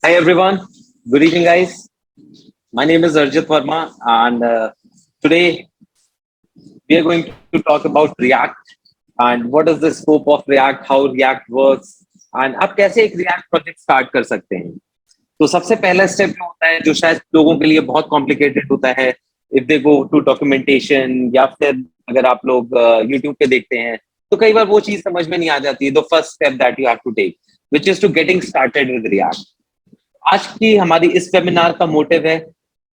Hi everyone. Good evening, guys. My name is Arjit Verma, and today we are going to talk about React and what is the scope of React, how React works, and आप कैसे एक React project start कर सकते हैं. तो सबसे पहला step जो होता है, जो शायद लोगों के लिए बहुत कॉम्प्लिकेटेड होता है, if they go to documentation या फिर अगर आप लोग यूट्यूब पे देखते हैं, तो कई बार वो चीज समझ में नहीं आ जाती है. The first step that you have to take, which is to getting started with React. आज की हमारी इस वेबिनार का मोटिव है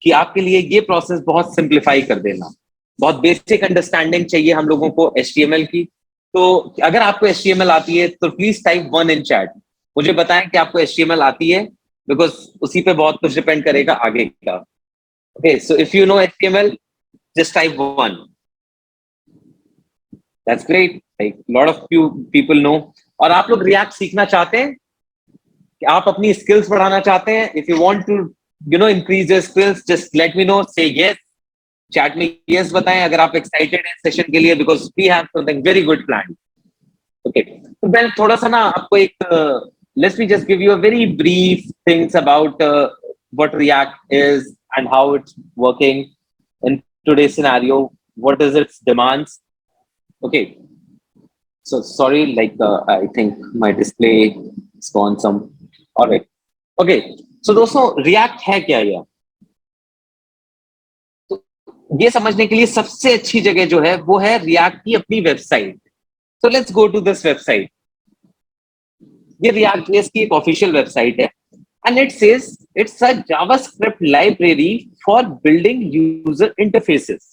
कि आपके लिए ये प्रोसेस बहुत सिंप्लीफाई कर देना. बहुत बेसिक अंडरस्टैंडिंग चाहिए हम लोगों को HTML की. तो अगर आपको HTML आती है तो प्लीज टाइप 1 इन चैट. मुझे बताएं कि आपको HTML आती है, बिकॉज उसी पे बहुत कुछ डिपेंड करेगा आगे का. Okay, so if you know HTML, just type 1. That's great. Like lot of few people know. और आप लोग रिएक्ट सीखना चाहते हैं, कि आप अपनी स्किल्स बढ़ाना चाहते हैं. If you want to increase your skills, just let me know, say yes. Chat में यस बताएं अगर आप एक्साइटेड हैं सेशन के लिए, because we have something very good plan. Okay, तो मैं थोड़ा सा ना आपको एक let's me just give you a very brief things about what React is and how it's working in today's scenario, what is its demands. Okay, so sorry, like I think my display is gone some. All right. Okay, so दोस्तों React है क्या ये? तो ये समझने के लिए सबसे अच्छी जगह जो है वो है React की अपनी website. So let's go to this website. ये React JS की एक ऑफिशियल वेबसाइट है, and it says it's a JavaScript library for building user interfaces.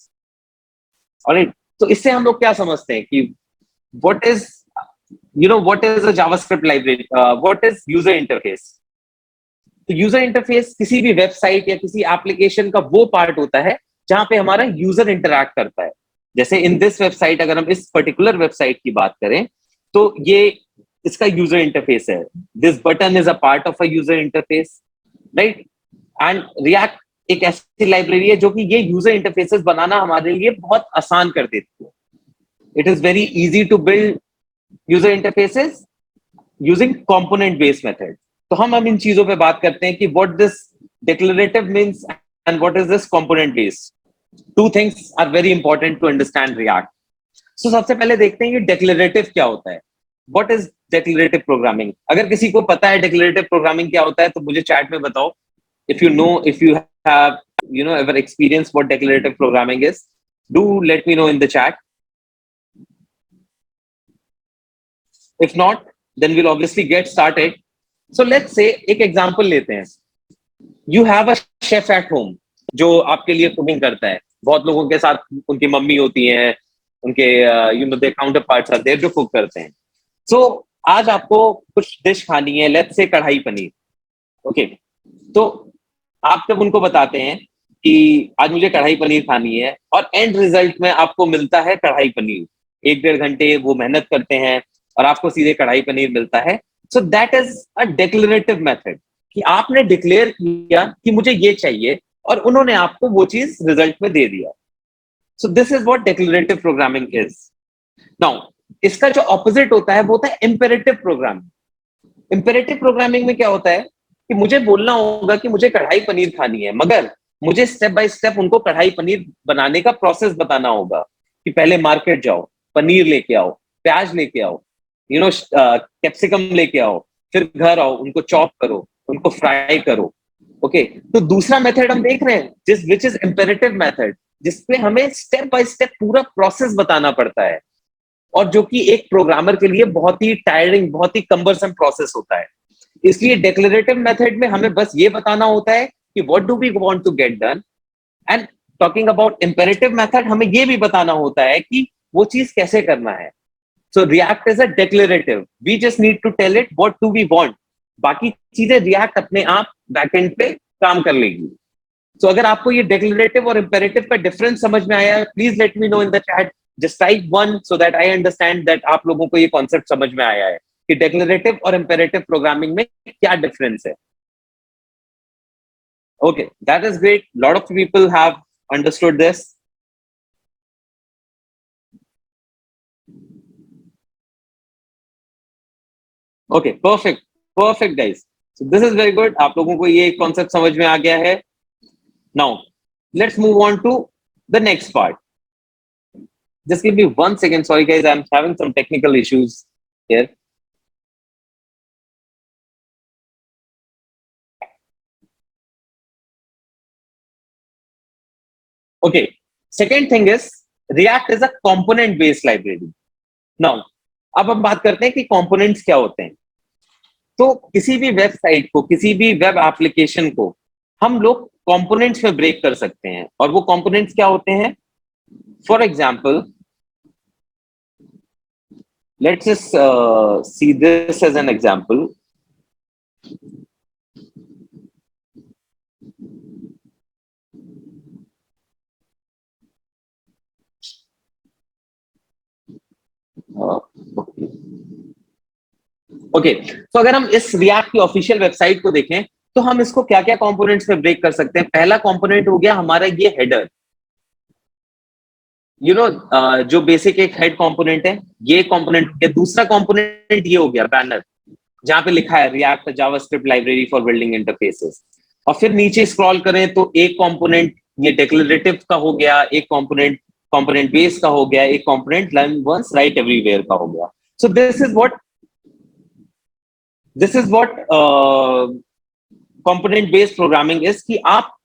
Alright, तो इससे हम लोग क्या समझते हैं कि what is what is a JavaScript library, what is user interface. तो यूजर इंटरफेस किसी भी वेबसाइट या किसी एप्लीकेशन का वो पार्ट होता है जहां पे हमारा यूजर इंटरैक्ट करता है. जैसे इन दिस वेबसाइट, अगर हम इस पर्टिकुलर वेबसाइट की बात करें, तो ये इसका यूजर इंटरफेस है. This button is a part of a user interface, right. And react एक ऐसी लाइब्रेरी है जो कि ये यूजर इंटरफेसेस बनाना हमारे लिए बहुत आसान कर देती है. It is very easy to build user interfaces using component based method. तो हम अब इन चीजों पे बात करते हैं कि what this declarative means and what is this component based. Two things are very important to understand React. So सबसे पहले देखते हैं कि डिक्लेरेटिव क्या होता है. What is declarative programming? अगर किसी को पता है डिक्लेरेटिव प्रोग्रामिंग क्या होता है तो मुझे चैट में बताओ. If you know, if you have ever experienced what declarative programming is, do let me know in the chat. If not, then we'll obviously get started. So let's say एक example लेते हैं. You have a chef at home जो आपके लिए cooking करता है. बहुत लोगों के साथ उनकी मम्मी होती हैं, उनके their counterparts are there जो कुक करते हैं. So आज आपको कुछ डिश खानी है, लेट्स से कढ़ाई पनीर. ओके, तो आप जब उनको बताते हैं कि आज मुझे कढ़ाई पनीर खानी है, और एंड रिजल्ट में आपको मिलता है कढ़ाई पनीर. 1-1.5 घंटे वो मेहनत करते हैं और आपको सीधे कढ़ाई पनीर मिलता है. So that is a declarative method, कि आपने डिक्लेयर किया कि मुझे ये चाहिए और उन्होंने आपको वो चीज रिजल्ट में दे दिया. सो this is what declarative programming is. Now इसका जो ऑपोजिट होता है वो होता है इंपेरेटिव प्रोग्रामिंग. इंपेरेटिव प्रोग्रामिंग में क्या होता है कि मुझे बोलना होगा कि मुझे कढ़ाई पनीर खानी है, मगर मुझे स्टेप बाय स्टेप उनको कढ़ाई पनीर बनाने का प्रोसेस बताना होगा. कि पहले मार्केट जाओ, पनीर लेके आओ, प्याज लेके आओ, कैप्सिकम लेके आओ, फिर घर आओ, उनको चॉप करो, उनको फ्राई करो. ओके, तो दूसरा मेथड हम देख रहे हैं जिस विच इज इंपेरेटिव मेथड, जिसपे हमें स्टेप बाय स्टेप पूरा प्रोसेस बताना पड़ता है, और जो कि एक प्रोग्रामर के लिए बहुत ही टायरिंग, बहुत ही कम्बरसम प्रोसेस होता है. इसलिए डिक्लेरेटिव मेथड में हमें बस ये बताना होता है कि what do we want to get done. And talking about imperative method, हमें ये भी बताना होता है कि वो चीज कैसे करना है. So React is a declarative. We just need to tell it what do we want. बाकी चीजें रिएक्ट अपने आप बैकएंड पे काम कर लेगी. सो अगर आपको ये डिक्लेरेटिव और इंपेरेटिव का डिफरेंस समझ में आया, please let me know in the chat. Just type 1 so that I understand that आप लोगों को ये कॉन्सेप्ट समझ में आया है कि डिक्लेरेटिव और इंपेरेटिव प्रोग्रामिंग में क्या डिफरेंस है. Okay, that is great. Lot of people have understood this. Okay, perfect, guys. This is very good, आप लोगों को ये कॉन्सेप्ट समझ में आ गया है. Now let's move on to the next part. Just give me 1 second. Sorry, guys, I'm having some technical issues here. Okay. Second thing is React is a component-based library. Now, अब हम बात करते हैं कि components क्या होते हैं. तो किसी भी वेबसाइट को, किसी भी वेब एप्लीकेशन को हम लोग कंपोनेंट्स में ब्रेक कर सकते हैं. और वो कंपोनेंट्स क्या होते हैं? For example, let's just see this as an example. Okay, तो अगर हम इस रिएक्ट की ऑफिशियल वेबसाइट को देखें तो हम इसको क्या क्या कंपोनेंट्स में ब्रेक कर सकते हैं. पहला कंपोनेंट हो गया हमारा ये हेडर. जो बेसिक एक हेड कंपोनेंट है, ये कंपोनेंट. दूसरा कंपोनेंट ये हो गया बैनर, जहां पे लिखा है react JavaScript library for building interfaces. और फिर नीचे स्क्रॉल करें तो एक कंपोनेंट ये डिक्लेरेटिव का हो गया, एक कंपोनेंट बेस का हो गया, एक component learn once write everywhere का हो गया. So this is what component based programming is, कि आप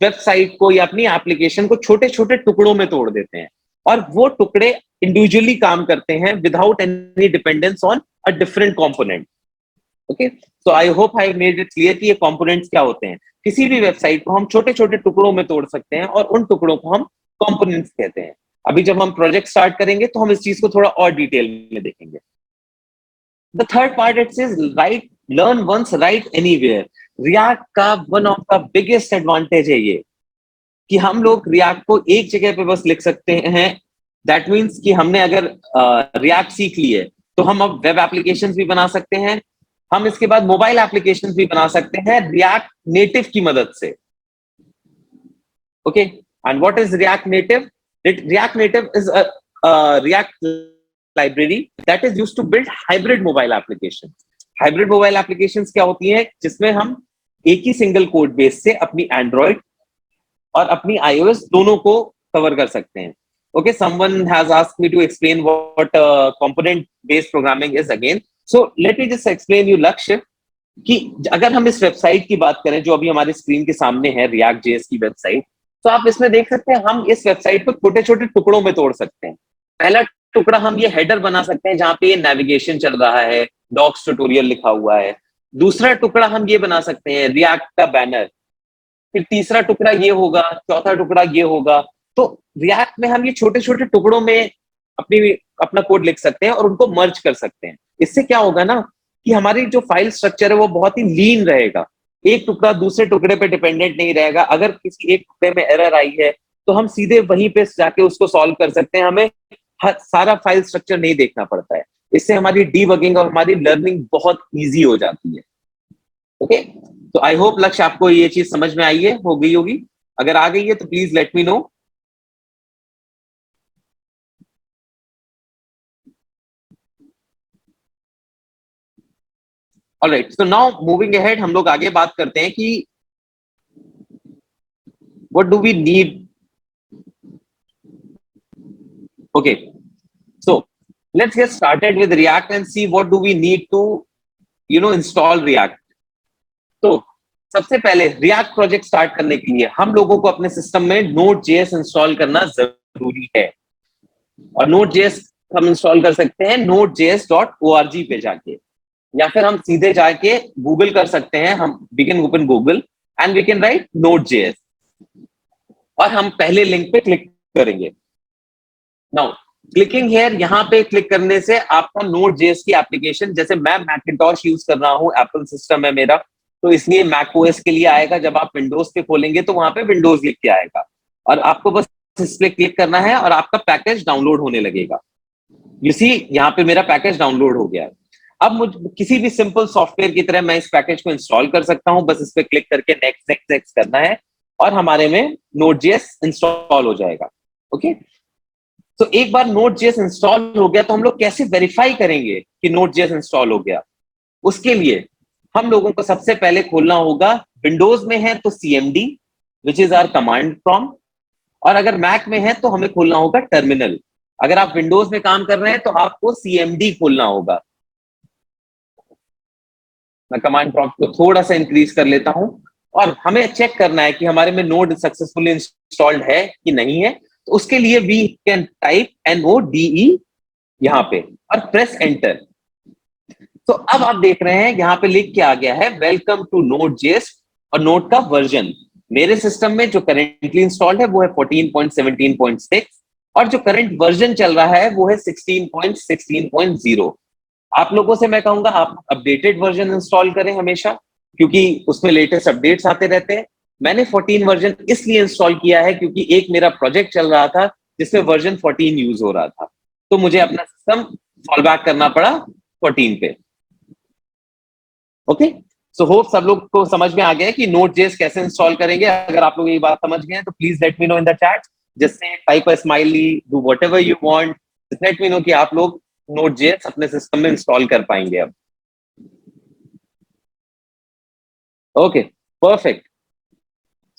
वेबसाइट को या अपनी एप्लीकेशन को छोटे छोटे टुकड़ों में तोड़ देते हैं और वो टुकड़े इंडिविजुअली काम करते हैं without any dependence on a different component. Okay, so I hope I made it clear कि ये कंपोनेंट्स क्या होते हैं. किसी भी वेबसाइट को हम छोटे छोटे टुकड़ों में तोड़ सकते हैं और उन टुकड़ों को हम कंपोनेंट्स कहते हैं. अभी जब हम प्रोजेक्ट स्टार्ट करेंगे तो हम इस चीज को थोड़ा और डिटेल में देखेंगे. The third part, it says learn once, write anywhere. React का one of the biggest advantage है ये, कि हम लोग React को एक जगह पे बस लिख सकते हैं. That means कि हमने अगर React सीख ली है तो हम अब वेब एप्लीकेशंस भी बना सकते हैं, हम इसके बाद मोबाइल एप्लीकेशंस भी बना सकते हैं React नेटिव की मदद से. Okay, and what is React Native? React Native is a React library that is used to build hybrid mobile applications. Hybrid mobile applications क्या होती हैं? जिसमें हम एक ही सिंगल कोड बेस से अपनी Android और अपनी iOS दोनों को कवर कर सकते हैं. Okay, someone has asked me to explain what component based programming is again. So let me just explain you, Lakshya, कि अगर हम इस वेबसाइट की बात करें जो अभी हमारे स्क्रीन के सामने है, React.js की वेबसाइट, तो आप इसमें देख सकते हैं हम इस वेबसाइट को छोटे छोटे टुकड़ों में तोड़ सकते हैं. पहला टुकड़ा हम ये हेडर बना सकते हैं जहां पे ये नेविगेशन चल रहा है, डॉक्स ट्यूटोरियल लिखा हुआ है. दूसरा टुकड़ा हम ये बना सकते हैं रिएक्ट का बैनर. फिर तीसरा टुकड़ा ये होगा, चौथा टुकड़ा ये होगा. तो रिएक्ट में हम ये छोटे छोटे टुकड़ों में अपना कोड लिख सकते हैं और उनको मर्ज कर सकते हैं. इससे क्या होगा ना कि हमारी जो फाइल स्ट्रक्चर है वो बहुत ही लीन रहेगा. एक टुकड़ा दूसरे टुकड़े पे डिपेंडेंट नहीं रहेगा. अगर किसी एक टुकड़े में एरर आई है तो हम सीधे वहीं पे जाके उसको सॉल्व कर सकते हैं, हमें सारा फाइल स्ट्रक्चर नहीं देखना पड़ता है. इससे हमारी डीबगिंग और हमारी लर्निंग बहुत इजी हो जाती है. ओके, तो आई होप लक्ष्य आपको ये चीज समझ में आई है, हो गई होगी. अगर आ गई है तो please let me know. Alright, so now moving ahead, हम लोग आगे बात करते हैं कि what do we need. Okay, so let's get started with React and see what do we need to, install React. तो सबसे पहले React प्रोजेक्ट स्टार्ट करने के लिए हम लोगों को अपने सिस्टम में Node.js इंस्टॉल करना जरूरी है. और Node.js हम इंस्टॉल कर सकते हैं nodejs.org पे जाके, या फिर हम सीधे जाके गूगल कर सकते हैं. हम we can open Google and we can write Node.js और हम पहले लिंक पे क्लिक करेंगे. नाउ क्लिकिंग हियर, यहाँ पे क्लिक करने से आपका Node.js की एप्लीकेशन, जैसे मैं मैकिंटॉश यूज कर रहा हूँ, एप्पल सिस्टम है मेरा, तो इसलिए मैक ओएस के लिए आएगा. जब आप विंडोज पे खोलेंगे तो वहां पे विंडोज लिख के आएगा और आपको बस इस पे क्लिक करना है और आपका पैकेज डाउनलोड होने लगेगा. यू सी, यहाँ पे मेरा पैकेज डाउनलोड हो गया है. अब मुझे किसी भी सिंपल सॉफ्टवेयर की तरह मैं इस पैकेज को इंस्टॉल कर सकता हूँ. बस इस पे क्लिक करके नेक्स्ट नेक्स्ट नेक्स्ट करना है और हमारे में Node.js इंस्टॉल हो जाएगा. ओके, तो एक बार Node.js इंस्टॉल हो गया तो हम लोग कैसे वेरीफाई करेंगे कि Node.js इंस्टॉल हो गया? उसके लिए हम लोगों को सबसे पहले खोलना होगा, विंडोज में है तो CMD which is our command prompt, और अगर मैक में है तो हमें खोलना होगा टर्मिनल। अगर आप विंडोज में काम कर रहे हैं तो आपको CMD खोलना होगा। मैं कमांड प्रॉम्प्ट को थोड़ा सा इंक्रीज कर लेता हूं, और हमें चेक करना है कि हमारे में नोड सक्सेसफुली इंस्टॉल्ड है कि नहीं है। तो उसके लिए वी कैन टाइप NODE यहां पे और प्रेस एंटर। तो अब आप देख रहे हैं यहां पे लिख के आ गया है वेलकम टू Node.js, और नोड का वर्जन मेरे सिस्टम में जो करेंटली इंस्टॉल्ड है वो है 14.17.6, और जो करंट वर्जन चल रहा है वो है 16.16.0। आप लोगों से मैं कहूंगा आप अपडेटेड वर्जन इंस्टॉल करें हमेशा, क्योंकि उसमें लेटेस्ट अपडेट्स आते रहते हैं। मैंने 14 वर्जन इसलिए इंस्टॉल किया है क्योंकि एक मेरा प्रोजेक्ट चल रहा था जिसमें वर्जन 14 यूज हो रहा था, तो मुझे अपना सिस्टम फॉल बैक करना पड़ा 14 पे। ओके, सो होप सब लोग को समझ में आ गया है कि Node.js कैसे इंस्टॉल करेंगे। अगर आप लोग ये बात समझ गए हैं तो please let me know in the chat, जैसे type a smiley, do whatever you want, let me know कि आप लोग Node.js अपने सिस्टम में इंस्टॉल कर पाएंगे अब। Okay, perfect.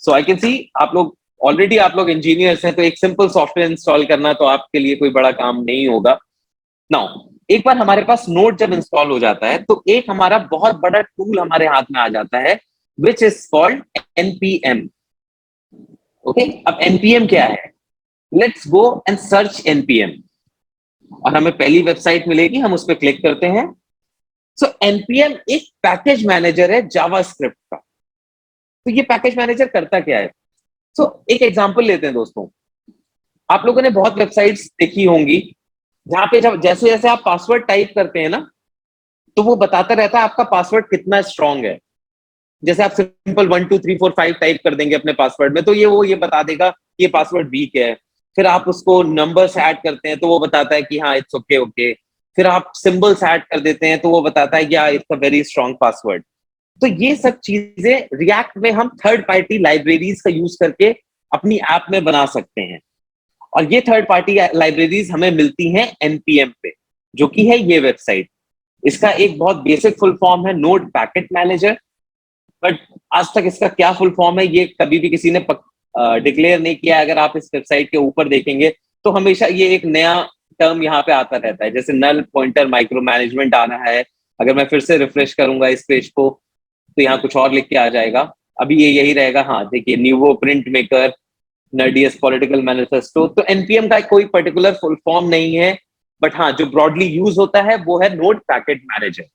So I can see आप लोग ऑलरेडी आप लोग इंजीनियर्स हैं, तो एक सिंपल सॉफ्टवेयर इंस्टॉल करना तो आपके लिए कोई बड़ा काम नहीं होगा। नाउ एक बार हमारे पास नोड जब इंस्टॉल हो जाता है तो एक हमारा बहुत बड़ा टूल हमारे हाथ में आ जाता है which is called NPM। Okay, अब NPM क्या है? Let's go and search NPM, और हमें पहली वेबसाइट मिलेगी, हम उस पर क्लिक करते हैं। सो NPM एक पैकेज मैनेजर है जावास्क्रिप्ट का। तो ये पैकेज मैनेजर करता क्या है? सो एक एग्जांपल लेते हैं दोस्तों। आप लोगों ने बहुत वेबसाइट्स देखी होंगी जहां पे जब जैसे जैसे आप पासवर्ड टाइप करते हैं ना, तो वो बताता रहता है आपका पासवर्ड कितना स्ट्रांग है। जैसे आप सिंपल 1 2 3 4 5 टाइप कर देंगे अपने पासवर्ड में, तो ये बता देगा ये पासवर्ड वीक है। फिर आप उसको नंबर्स ऐड करते हैं तो वो बताता है कि हाँ इट्स ओके ओके। फिर आप सिंबल्स ऐड कर देते हैं तो वो बताता है कि हाँ it's a very strong password. तो ये सब चीजें रिएक्ट में हम थर्ड पार्टी लाइब्रेरीज का यूज करके अपनी ऐप में बना सकते हैं, और ये थर्ड पार्टी लाइब्रेरीज हमें मिलती हैं NPM पे, जो कि है ये वेबसाइट। इसका एक बहुत बेसिक फुल फॉर्म है नोड पैकेट मैनेजर, बट आज तक इसका क्या फुल फॉर्म है ये कभी भी किसी ने डिक्लेयर नहीं किया। अगर आप इस वेबसाइट के ऊपर देखेंगे तो हमेशा ये एक नया टर्म यहाँ पे आता रहता है, जैसे नल पॉइंटर माइक्रो मैनेजमेंट आ रहा है। अगर मैं फिर से रिफ्रेश करूंगा इस पेज को तो यहाँ कुछ और लिख के आ जाएगा। अभी ये यही रहेगा। हाँ देखिए, nuovo print maker, nerdious political manifesto. तो NPM का कोई पर्टिकुलर फुल फॉर्म नहीं है, बट हाँ जो ब्रॉडली यूज होता है वो है नोड पैकेट मैनेजर।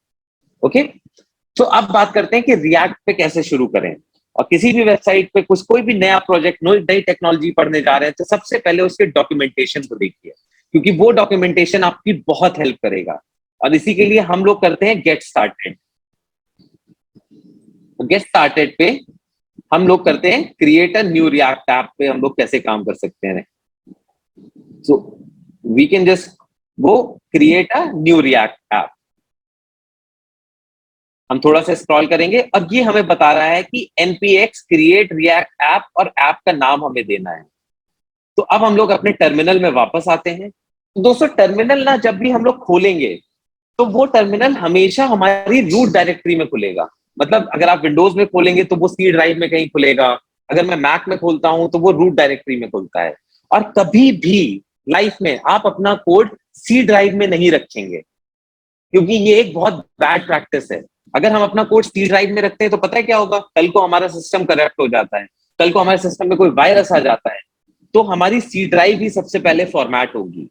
ओके, तो अब बात करते हैं कि रिएक्ट पे कैसे शुरू करें। और किसी भी वेबसाइट पे कुछ कोई भी नया प्रोजेक्ट नई टेक्नोलॉजी पढ़ने जा रहे हैं तो सबसे पहले उसके डॉक्यूमेंटेशन को देखिए, क्योंकि वो डॉक्यूमेंटेशन आपकी बहुत हेल्प करेगा। और इसी के लिए हम लोग करते हैं गेट स्टार्टेड। गेट स्टार्टेड पे हम लोग करते हैं create a new React app पे हम लोग कैसे काम कर सकते हैं। So we can just go create a new React app. हम थोड़ा सा स्क्रॉल करेंगे और ये हमें बता रहा है कि npx क्रिएट रिएक्ट ऐप, और ऐप का नाम हमें देना है। तो अब हम लोग अपने टर्मिनल में वापस आते हैं। तो दोस्तों टर्मिनल ना जब भी हम लोग खोलेंगे तो वो टर्मिनल हमेशा हमारी रूट डायरेक्टरी में खुलेगा। मतलब अगर आप विंडोज में खोलेंगे तो वो सी ड्राइव में कहीं खुलेगा, अगर मैं मैक में खोलता हूं तो वो रूट डायरेक्टरी में खुलता है। और कभी भी लाइफ में आप अपना कोड सी ड्राइव में नहीं रखेंगे, क्योंकि ये एक बहुत बैड प्रैक्टिस है। अगर हम अपना कोड सी ड्राइव में रखते हैं तो पता है क्या होगा, कल को हमारा सिस्टम करप्ट हो जाता है, कल को हमारे सिस्टम में कोई वायरस आ जाता है, तो हमारी सी ड्राइव ही सबसे पहले फॉर्मेट होगी।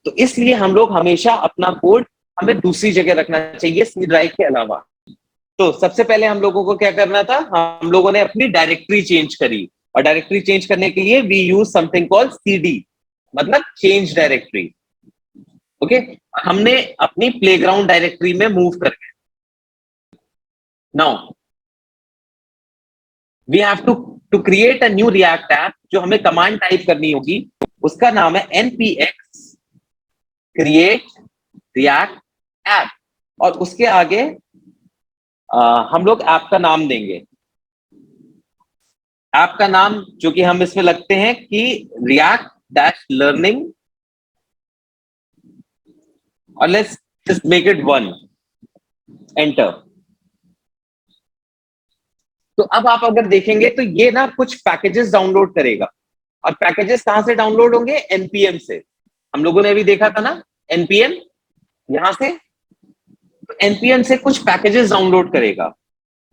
तो इसलिए हम लोग हमेशा अपना कोड हमें दूसरी जगह रखना चाहिए सी ड्राइव के अलावा। तो सबसे पहले हम लोगों को क्या करना था, हम लोगों ने अपनी डायरेक्टरी चेंज करी, और डायरेक्टरी चेंज करने के लिए we use something called CD, मतलब चेंज डायरेक्टरी। ओके, हमने अपनी प्लेग्राउंड डायरेक्टरी में मूव कर गए। Now we have to create a new React app. जो हमें कमांड टाइप करनी होगी उसका नाम है npx क्रिएट रिएक्ट ऐप, और उसके आगे हम लोग ऐप का नाम देंगे। ऐप का नाम जो कि हम इसमें लगते हैं कि रिएक्ट डैश लर्निंग, और let's just make it 1, enter. तो अब आप अगर देखेंगे तो ये ना कुछ पैकेजेस डाउनलोड करेगा, और पैकेजेस कहां से डाउनलोड होंगे? एनपीएम से। हम लोगों ने अभी देखा था ना, एनपीएम यहां से, तो एनपीएम से कुछ पैकेजेस डाउनलोड करेगा,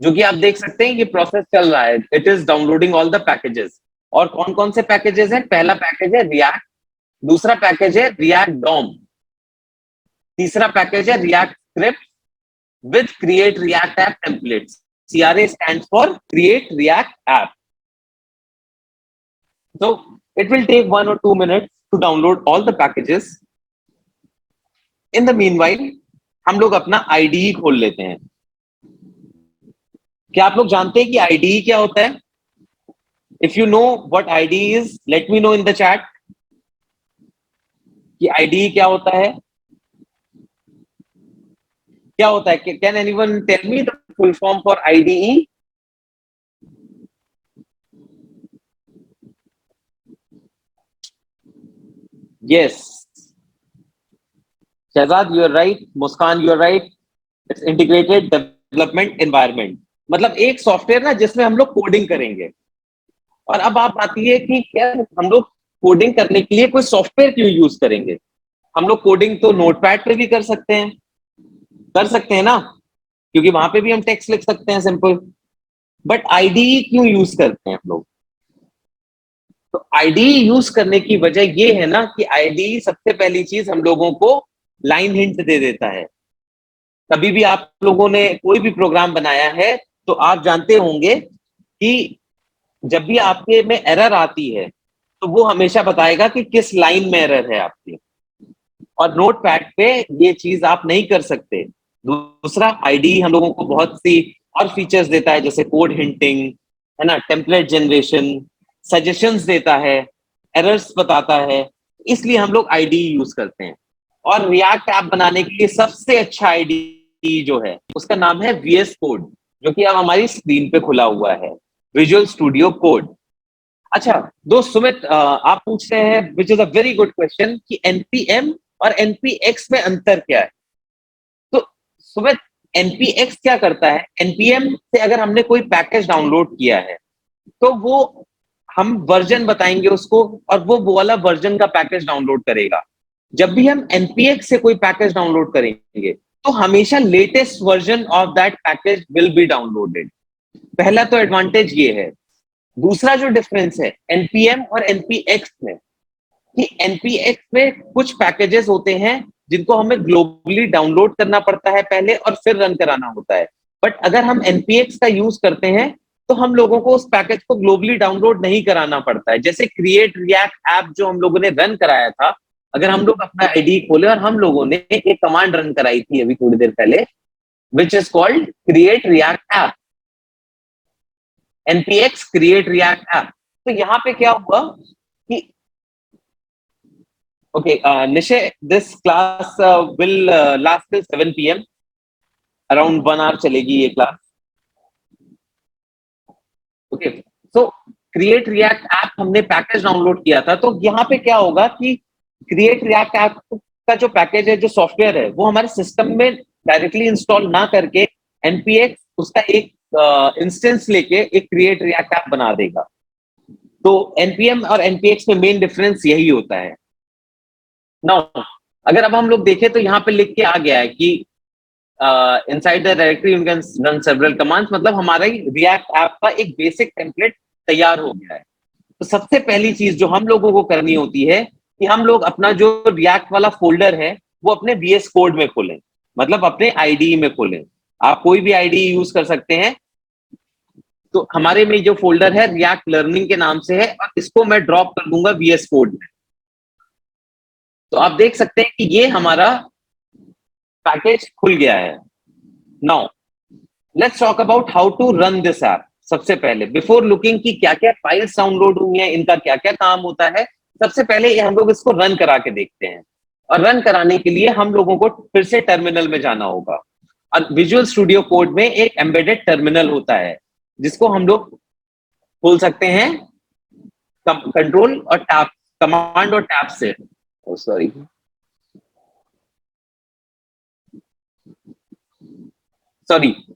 जो कि आप देख सकते हैं ये प्रोसेस चल रहा है, it is downloading all the packages. और कौन कौन से पैकेजेस हैं? पहला पैकेज है रिएक्ट, दूसरा पैकेज है रिएक्ट डॉम, तीसरा पैकेज है react script with create react app templates. CRA stands for create react app. So it will take 1 or 2 minutes to download all the packages. In the meanwhile, हम लोग अपना IDE खोल लेते हैं। क्या आप लोग जानते हैं कि IDE क्या होता है? If you know what IDE is, let me know in the chat कि IDE क्या होता है? क्या होता है? Can anyone tell me the full form for IDE? Yes. Shahzad, you are right. Muskan, you are right. It's integrated development environment. मतलब एक software ना जिसमें हम लोग कोडिंग करेंगे। और अब आप आती है कि क्या हम लोग कोडिंग करने के लिए कोई सॉफ्टवेयर क्यों यूज करेंगे? हम लोग कोडिंग तो नोटपैड पे भी कर सकते हैं, ना, क्योंकि वहां पे भी हम टेक्स्ट लिख सकते हैं सिंपल। बट आईडीई क्यों यूज करते हैं हम लोग? तो आईडीई यूज करने की वजह ये है ना कि आईडीई सबसे पहली चीज हम लोगों को लाइन हिंट दे देता है। कभी भी आप लोगों ने कोई भी प्रोग्राम बनाया है तो आप जानते होंगे कि जब भी आपके में एरर आती है तो वो हमेशा बताएगा कि किस लाइन में एरर है आपकी, और नोटपैड पे ये चीज आप नहीं कर सकते। दूसरा, आईडी हम लोगों को बहुत सी और फीचर्स देता है, जैसे कोड हिंटिंग, है ना, टेम्पलेट जनरेशन, सजेशंस देता है, एरर्स बताता है, इसलिए हम लोग आईडी यूज करते हैं। और रिएक्ट ऐप बनाने के लिए सबसे अच्छा आईडी जो है उसका नाम है VS कोड, जो कि अब हमारी स्क्रीन पे खुला हुआ है, विजुअल स्टूडियो कोड। अच्छा दोस्त सुमित, आप पूछ रहे हैं, which is a very good question, कि एनपीएम और एनपीएक्स में अंतर क्या है? तो सुमित, एनपीएक्स क्या करता है? एनपीएम से अगर हमने कोई पैकेज डाउनलोड किया है तो वो हम वर्जन बताएंगे उसको, और वो वाला वर्जन का पैकेज डाउनलोड करेगा। जब भी हम एनपीएक्स से कोई पैकेज डाउनलोड करेंगे तो हमेशा latest version of that package will be downloaded. पहला तो एडवांटेज ये है। दूसरा जो डिफरेंस है एनपीएम और एनपीएक्स में, कि एनपीएक्स में कुछ पैकेजेस होते हैं जिनको हमें ग्लोबली डाउनलोड करना पड़ता है पहले और फिर रन कराना होता है। बट अगर हम एनपीएक्स का यूज करते हैं तो हम लोगों को उस पैकेज को ग्लोबली डाउनलोड नहीं कराना पड़ता है। जैसे क्रिएट रिएक्ट ऐप जो हम लोगों ने रन कराया था, अगर हम लोग अपना आईडी खोले और हम लोगों ने एक कमांड रन कराई थी अभी थोड़ी देर पहले, which is called create react app, NPX create react app. तो यहाँ पे क्या हुआ कि okay, Nishay, this class will last till 7 p.m. Around 1 hour चलेगी ये क्लास। ओके, सो क्रिएट रिएक्ट ऐप हमने पैकेज डाउनलोड किया था, तो यहाँ पे क्या होगा कि क्रिएट रिएक्ट ऐप का जो पैकेज है, जो सॉफ्टवेयर है, वो हमारे सिस्टम में डायरेक्टली इंस्टॉल ना करके एनपीएक्स उसका एक इंस्टेंस लेके एक क्रिएट रिएक्ट ऐप बना देगा। तो एनपीएम और एनपीएक्स में मेन डिफरेंस यही होता है। नाउ अगर अब हम लोग देखें तो यहाँ पे लिख के आ गया है कि inside the directory you can run several commands, मतलब हमारा रिएक्ट ऐप का एक बेसिक टेम्पलेट तैयार हो गया है। तो सबसे पहली चीज जो हम लोगों को करनी होती है कि हम लोग अपना जो रिएक्ट वाला फोल्डर है वो अपने VS कोड में खोलें, मतलब अपने आईडी में खोलें। आप कोई भी आईडी यूज कर सकते हैं। तो हमारे में जो फोल्डर है रिएक्ट लर्निंग के नाम से है, और इसको मैं ड्रॉप कर दूंगा VS कोड में। तो आप देख सकते हैं कि ये हमारा पैकेज खुल गया है। Now let's talk about how to run this app. सबसे पहले बिफोर लुकिंग कि क्या क्या फाइल्स डाउनलोड हुई हैं, इनका क्या क्या काम होता है, सबसे पहले ये हम लोग इसको रन करा के देखते हैं। और रन कराने के लिए हम लोगों को फिर से टर्मिनल में जाना होगा। और विजुअल स्टूडियो कोड में एक एम्बेडेड टर्मिनल होता है जिसको हम लोग खोल सकते हैं कंट्रोल और टैब, कमांड और टैब से। सॉरी,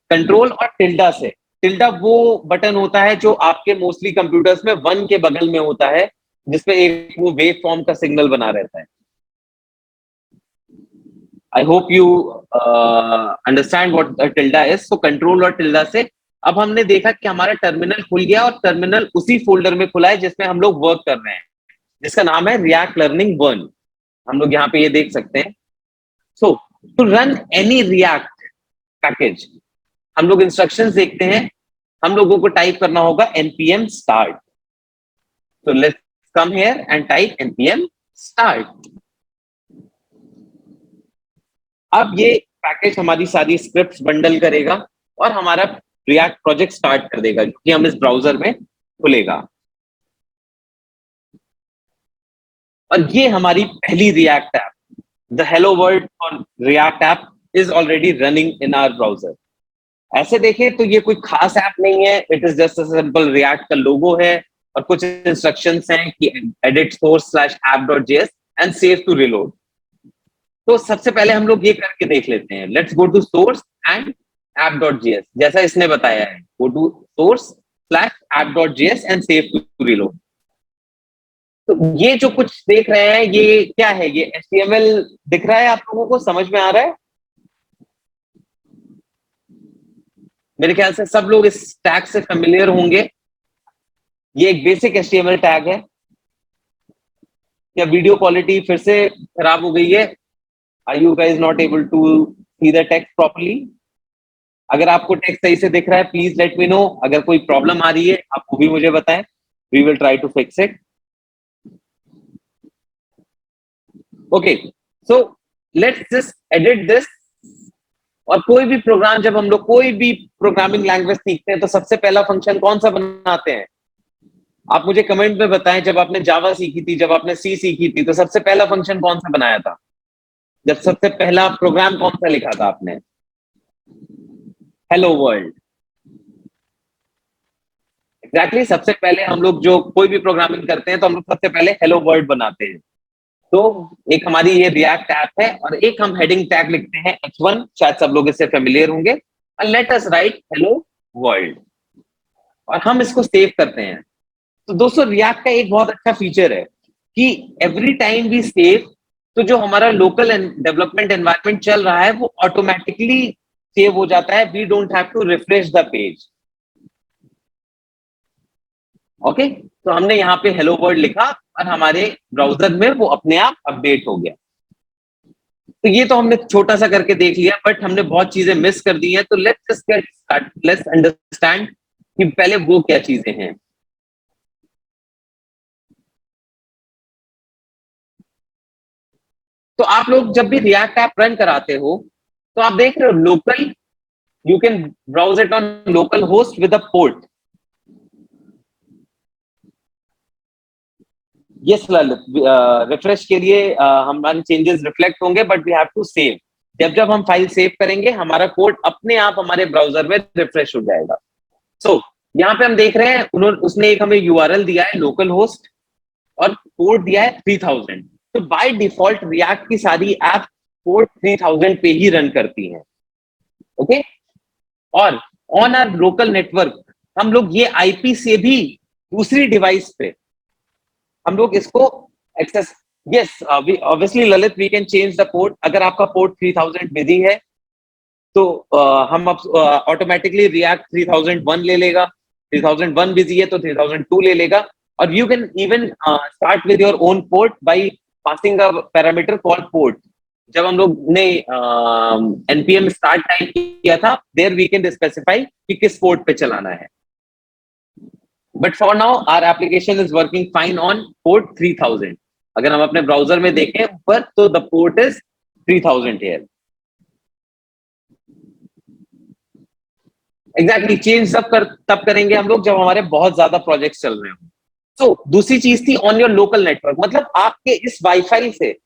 कंट्रोल और टिल्डा से। टिल्डा वो बटन होता है जो आपके मोस्टली कंप्यूटर्स में 1 के बगल में होता है, जिसपे एक वो वेव फॉर्म का सिग्नल बना रहता है। I hope you understand what tilde is. So control और टिल्डा से अब हमने देखा कि हमारा टर्मिनल खुल गया, और टर्मिनल उसी फोल्डर में खुला है जिसमें हम लोग वर्क कर रहे हैं, जिसका नाम है रिएक्ट लर्निंग 1। हम लोग यहाँ पे ये देख सकते हैं। So to run any React package, हम लोग इंस्ट्रक्शंस देखते हैं। हम लोगों को टाइप करना होगा npm start। so let's come here and type npm start। अब ये पैकेज हमारी सारी स्क्रिप्ट्स बंडल करेगा और हमारा रिएक्ट प्रोजेक्ट स्टार्ट कर देगा, क्योंकि हम इस ब्राउजर में खुलेगा। और ये हमारी पहली React app, the hello world for React app is already running in our browser. ऐसे देखें तो ये कोई खास ऐप नहीं है, it is just a simple React का लोगो है और कुछ इंस्ट्रक्शंस हैं कि edit source slash app dot JS and save to reload. तो सबसे पहले हम लोग ये करके देख लेते हैं। Let's go to source and app dot JS, जैसा इसने बताया है, go to source slash app dot JS and save to reload. तो ये जो कुछ देख रहे हैं ये क्या है? ये HTML दिख रहा है आप लोगों को? समझ में आ रहा है? मेरे ख्याल से सब लोग इस टैग से फेमिलियर होंगे। ये एक बेसिक HTML टैग है। क्या वीडियो क्वालिटी फिर से खराब हो गई है? Are you guys not able to see the text properly? अगर आपको टेक्स्ट सही से दिख रहा है प्लीज लेट मी नो। अगर कोई प्रॉब्लम आ रही है आप वो भी मुझे बताएं, we will try to fix it. Okay, so let's just edit this. और कोई भी प्रोग्राम, जब हम लोग कोई भी प्रोग्रामिंग लैंग्वेज सीखते हैं तो सबसे पहला फंक्शन कौन सा बनाते हैं? आप मुझे कमेंट में बताएं। जब आपने जावा सीखी थी, जब आपने सी सीखी थी, तो सबसे पहला फंक्शन कौन सा बनाया था? जब सबसे पहला प्रोग्राम कौन सा लिखा था आपने? Hello world. एग्जैक्टली, सबसे पहले हम लोग जो कोई भी प्रोग्रामिंग करते हैं तो हम लोग सबसे पहले हेलो वर्ल्ड बनाते हैं। तो एक हमारी ये रिएक्ट ऐप है और एक हम हेडिंग टैग लिखते हैं h1, शायद सब लोग इससे फेमिलियर होंगे। और let us right hello world और हम इसको सेव करते हैं। तो दोस्तों रिएक्ट का एक बहुत अच्छा फीचर है कि एवरी टाइम वी सेव, तो जो हमारा लोकल डेवलपमेंट एनवायरनमेंट चल रहा है वो ऑटोमेटिकली सेव हो जाता है। We don't have to refresh the page. Okay, तो हमने यहाँ पे हेलो वर्ल्ड लिखा और हमारे ब्राउजर में वो अपने आप अपडेट हो गया। तो ये तो हमने छोटा सा करके देख लिया, बट हमने बहुत चीजें मिस कर दी हैं। तो let's just get start, let's understand कि पहले वो क्या चीजें हैं। तो आप लोग जब भी रिएक्ट ऐप रन कराते हो तो आप देख रहे हो local, you can browse it on local host with a port. Yes Lalit, refresh के लिए हमारे चेंजेस रिफ्लेक्ट होंगे, but we have to save. जब जब हम फाइल सेव करेंगे हमारा कोड अपने आप हमारे ब्राउजर में रिफ्रेश हो जाएगा। सो यहाँ पे हम देख रहे हैं उसने एक हमें यूआरएल दिया है लोकल होस्ट और पोर्ट दिया है 3000। तो बाय डिफॉल्ट रिएक्ट की सारी ऐप पोर्ट 3000 पे ही रन करती हैं। ओके, और ऑन आवर लोकल नेटवर्क हम लोग ये आईपी से भी दूसरी डिवाइस पे हम लोग इसको access, yes obviously Lalit we can change the port. अगर आपका पोर्ट 3000 बिजी है तो हम ऑटोमेटिकली रिएक्ट 3001 ले लेगा। 3001 बिजी है तो 3002 ले लेगा। और you can even start with your own port by passing a parameter called port. जब हम लोग ने npm स्टार्ट टाइप किया था, देयर वी कैन स्पेसिफाई कि किस पोर्ट पे चलाना है। But for now our application is working fine on port 3000। अगर हम अपने ब्राउजर में देखें ऊपर तो the port is 3000 here. Exactly, change तब करेंगे हम लोग जब हमारे बहुत ज्यादा प्रोजेक्ट्स चल रहे हो। तो दूसरी चीज थी ऑन योर लोकल नेटवर्क, मतलब आपके इस वाईफाई से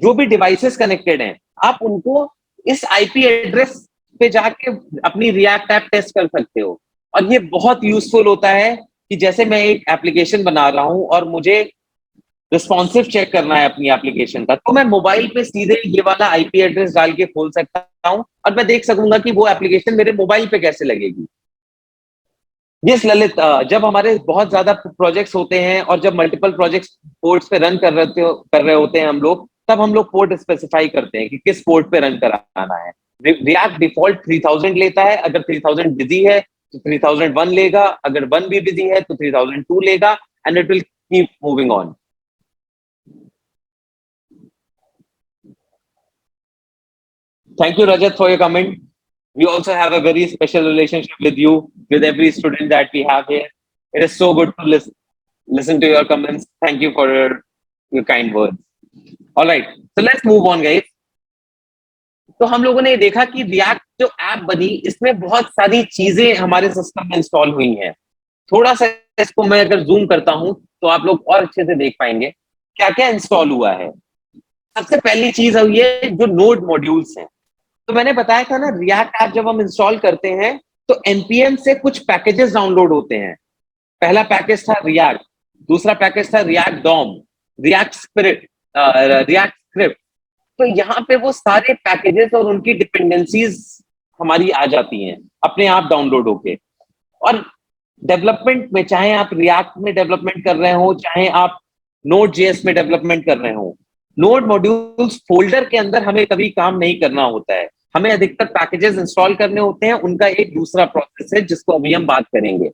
जो भी डिवाइसेस कनेक्टेड हैं आप उनको इस आईपी एड्रेस पे जाके अपनी रिएक्ट ऐप टेस्ट कर सकते हो। और ये बहुत यूजफुल होता है कि जैसे मैं एक एप्लीकेशन बना रहा हूं और मुझे रिस्पॉन्सिव चेक करना है अपनी एप्लीकेशन का, तो मैं मोबाइल पे सीधे ये वाला आईपी एड्रेस डाल के खोल सकता हूं और मैं देख सकूंगा कि वो एप्लीकेशन मेरे मोबाइल पे कैसे लगेगी। यस ललित, जब हमारे बहुत ज्यादा प्रोजेक्ट्स होते हैं और जब मल्टीपल प्रोजेक्ट्स पोर्ट्स पे रन कर रहे होते हैं हम लोग, तब हम लोग पोर्ट स्पेसिफाई करते हैं कि किस पोर्ट पे रन कराना है। रिएक्ट डिफॉल्ट 3000 लेता है, अगर 3000 बिजी है तो 3001 लेगा, अगर 1 भी बिजी है तो 3002 लेगा, and it will keep moving on. Thank you, Rajat, for your comment. We also have a very special relationship with you, with every student that we have here. It is so good to listen to your comments. Thank you for your kind words. All right, so let's move on, guys. तो हम लोगों ने ये देखा कि react जो app बनी, इसमें बहुत सारी चीजें हमारे सिस्टम में इंस्टॉल हुई हैं। थोड़ा सा इसको मैं अगर जूम करता हूं तो आप लोग और अच्छे से देख पाएंगे क्या क्या इंस्टॉल हुआ है। सबसे पहली चीज हुई है जो नोड मॉड्यूल्स हैं। तो मैंने बताया था ना, रिएक्ट ऐप जब हम इंस्टॉल करते हैं तो npm से कुछ पैकेजेस डाउनलोड होते हैं। पहला पैकेज था रिएक्ट, दूसरा पैकेज था React DOM, React spirit, React script. तो यहाँ पे वो सारे पैकेजेस और उनकी डिपेंडेंसीज हमारी आ जाती हैं अपने आप डाउनलोड होके। और डेवलपमेंट में, चाहे आप रिएक्ट में डेवलपमेंट कर रहे हो, चाहे आप नोड जेएस में डेवलपमेंट कर रहे हो, नोड मॉड्यूल्स फोल्डर के अंदर हमें कभी काम नहीं करना होता है। हमें अधिकतर पैकेजेस इंस्टॉल करने होते हैं, उनका एक दूसरा प्रोसेस है जिसको अभी हम बात करेंगे।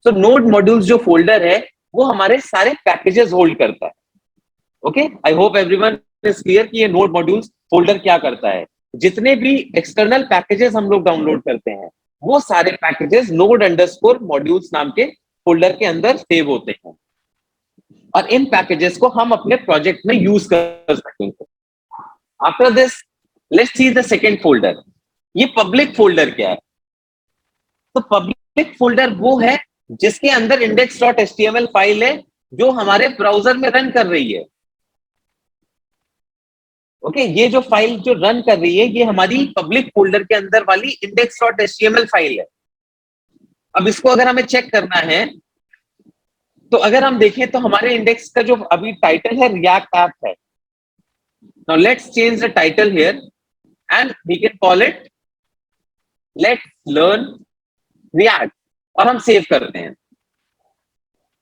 तो नोड मॉड्यूल्स जो फोल्डर है वो हमारे सारे पैकेजेस होल्ड करता है। Okay, I hope everyone is clear कि ये नोड मॉड्यूल्स फोल्डर क्या करता है। जितने भी एक्सटर्नल पैकेजेस हम लोग डाउनलोड करते हैं वो सारे पैकेजेस नोड अंडरस्कोर मॉड्यूल्स नाम के फोल्डर के अंदर सेव होते हैं, और इन पैकेजेस को हम अपने प्रोजेक्ट में यूज कर सकेंगे। After this let's see the second folder. ये पब्लिक फोल्डर क्या है? तो पब्लिक फोल्डर वो है जिसके अंदर index.html फाइल है जो हमारे ब्राउजर में रन कर रही है। ओके, ये जो फाइल जो रन कर रही है ये हमारी पब्लिक फोल्डर के अंदर वाली index.html फाइल है। अब इसको अगर हमें चेक करना है तो अगर हम देखें तो हमारे इंडेक्स का जो अभी टाइटल है रिएक्ट ऐप है। Now let's change the title here and we can call it let's learn React, और हम सेव करते हैं।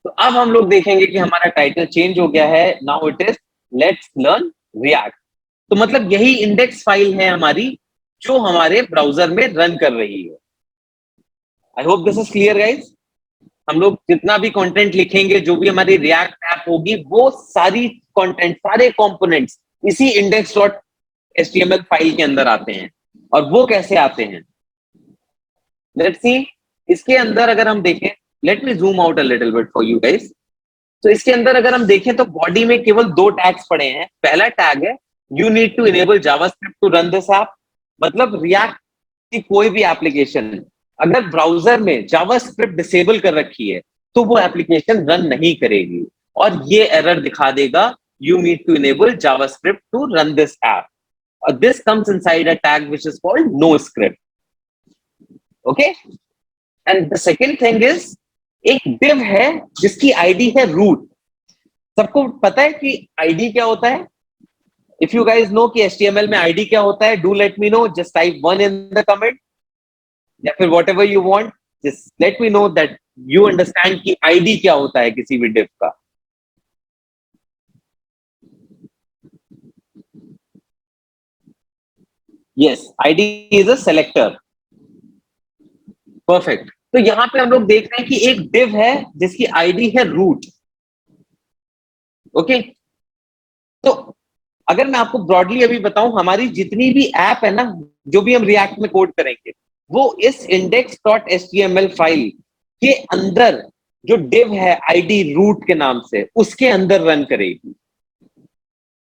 तो अब हम लोग देखेंगे कि हमारा टाइटल चेंज हो गया है। Now it is let's learn react. तो मतलब यही इंडेक्स फाइल है हमारी जो हमारे ब्राउजर में रन कर रही है। I hope this is clear guys. हम लोग जितना भी कंटेंट लिखेंगे, जो भी हमारी रिएक्ट ऐप होगी, वो सारी कंटेंट, सारे कंपोनेंट्स इसी index.html फाइल के अंदर आते हैं। और वो कैसे आते हैं, लेट्स सी। इसके अंदर अगर हम देखें, let me zoom out a little bit for you guys. तो इसके अंदर अगर हम देखें तो बॉडी में केवल 2 टैग्स पड़े हैं। पहला टैग है you need to enable JavaScript to run this app. मतलब रिएक्ट की कोई भी एप्लीकेशन अगर ब्राउजर में जावास्क्रिप्ट डिसेबल कर रखी है तो वो एप्लीकेशन रन नहीं करेगी, और ये एरर दिखा देगा you need to enable JavaScript to run this app. This comes inside a tag which is called no script. Okay, and the second thing is एक div है जिसकी id है root। सबको पता है कि id क्या होता है? If you guys know कि HTML में id क्या होता है, do let me know. Just type 1 in the comment या फिर whatever you want. Just let me know that you understand कि id क्या होता है किसी भी div का। Yes, id is a selector. Perfect. तो यहां पे हम लोग देख रहे हैं कि एक div है जिसकी आईडी है रूट। ओके, तो अगर मैं आपको ब्रॉडली अभी बताऊं, हमारी जितनी भी ऐप है ना, जो भी हम रिएक्ट में कोड करेंगे, वो इस index.html फाइल के अंदर जो div है आईडी रूट के नाम से, उसके अंदर रन करेगी।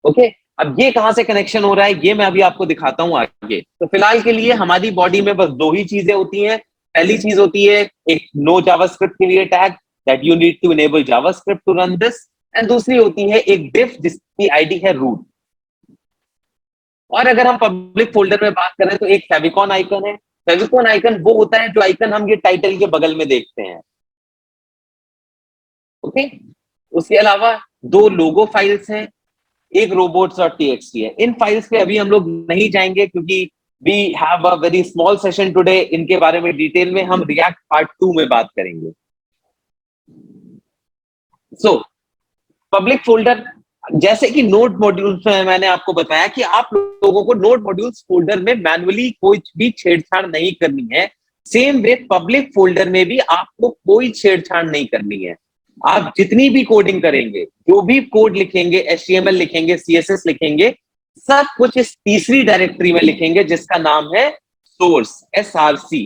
ओके, अब ये कहां से कनेक्शन हो रहा है ये मैं अभी आपको दिखाता हूं आगे। तो फिलहाल के लिए हमारी बॉडी में बस 2 ही चीजें होती हैं। पहली चीज होती है एक नो जावास्क्रिप्ट के लिए tag that you need to enable JavaScript to run this, and दूसरी होती है एक div जिसकी आईडी है रूट। और अगर हम पब्लिक फोल्डर में बात करें तो एक फेविकॉन आइकन है। फेविकॉन आइकन वो होता है जो आइकन हम ये टाइटल के बगल में देखते हैं। ओके, उसके अलावा 2 लोगो फाइल्स हैं, एक robots.txt है। इन फाइल्स पे अभी हम लोग नहीं जाएंगे क्योंकि we have a very small session today, इनके बारे में डिटेल में हम रिएक्ट पार्ट 2 में बात करेंगे। सो पब्लिक फोल्डर, जैसे कि नोड मॉड्यूल्स में मैंने आपको बताया कि आप लोगों को नोड मॉड्यूल्स फोल्डर में मैनुअली कोई भी छेड़छाड़ नहीं करनी है, सेम वे पब्लिक फोल्डर में भी आपको कोई छेड़छाड़ नहीं करनी है। आप जितनी भी कोडिंग करेंगे, जो भी कोड लिखेंगे, एचटीएमएल लिखेंगे, सीएसएस लिखेंगे, सब कुछ इस तीसरी डायरेक्टरी में लिखेंगे जिसका नाम है सोर्स, एसआरसी।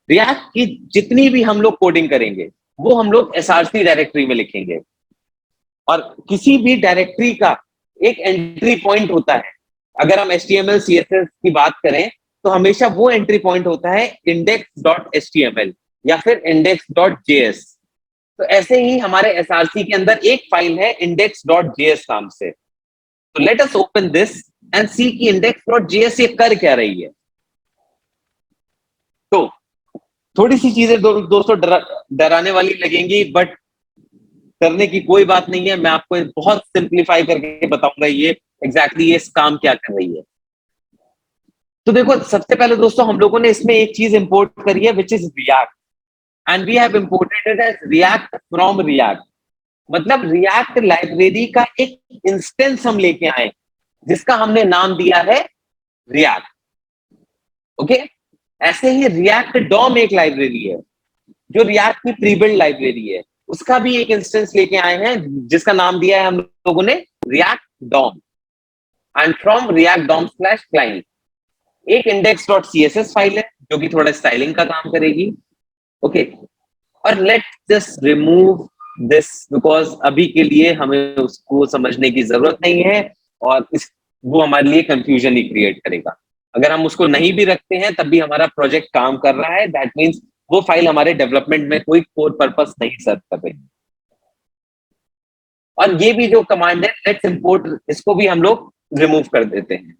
रिएक्ट की जितनी भी हम लोग कोडिंग करेंगे वो हम लोग एसआरसी डायरेक्टरी में लिखेंगे। और किसी भी डायरेक्टरी का एक एंट्री पॉइंट होता है। अगर हम HTML CSS की बात करें तो हमेशा वो एंट्री पॉइंट होता है index.html या फिर index.js। तो ऐसे ही हमारे SRC के अंदर एक फाइल है index.js नाम से। तो let us open this and see कि index.js ये कर क्या रही है। तो थोड़ी सी चीजें दोस्तों डराने वाली लगेंगी, बट करने की कोई बात नहीं है। मैं आपको बहुत सिंप्लीफाई करके बताऊंगा ये एग्जैक्टली ये काम क्या कर रही है। तो देखो, सबसे पहले दोस्तों हम लोगों ने इसमें एक चीज इंपोर्ट करी है which is React, and we have imported it as React from React. मतलब रिएक्ट लाइब्रेरी का एक इंस्टेंस हम लेके आए जिसका हमने नाम दिया है रिएक्ट। ओके, ऐसे ही रिएक्ट डॉम एक लाइब्रेरी है जो रिएक्ट की प्रीबिल्ड लाइब्रेरी है, उसका भी एक इंस्टेंस लेके आए हैं जिसका नाम दिया है हम लोगों ने React DOM. And from React DOM slash client एक index.css फाइल है जो कि थोड़ा स्टाइलिंग का काम करेगी। ओके, और let just remove this because अभी के लिए हमें उसको समझने की जरूरत नहीं है और वो हमारे लिए कंफ्यूजन ही क्रिएट करेगा। अगर हम उसको नहीं भी रखते हैं तब भी हमारा प्रोजेक्ट काम कर रहा है, दैट मीन्स वो फाइल हमारे डेवलपमेंट में कोई कोर पर्पस नहीं सर्व कर रही। और ये भी जो कमांड है लेट्स इंपोर्ट, इसको भी हम लोग रिमूव कर देते हैं,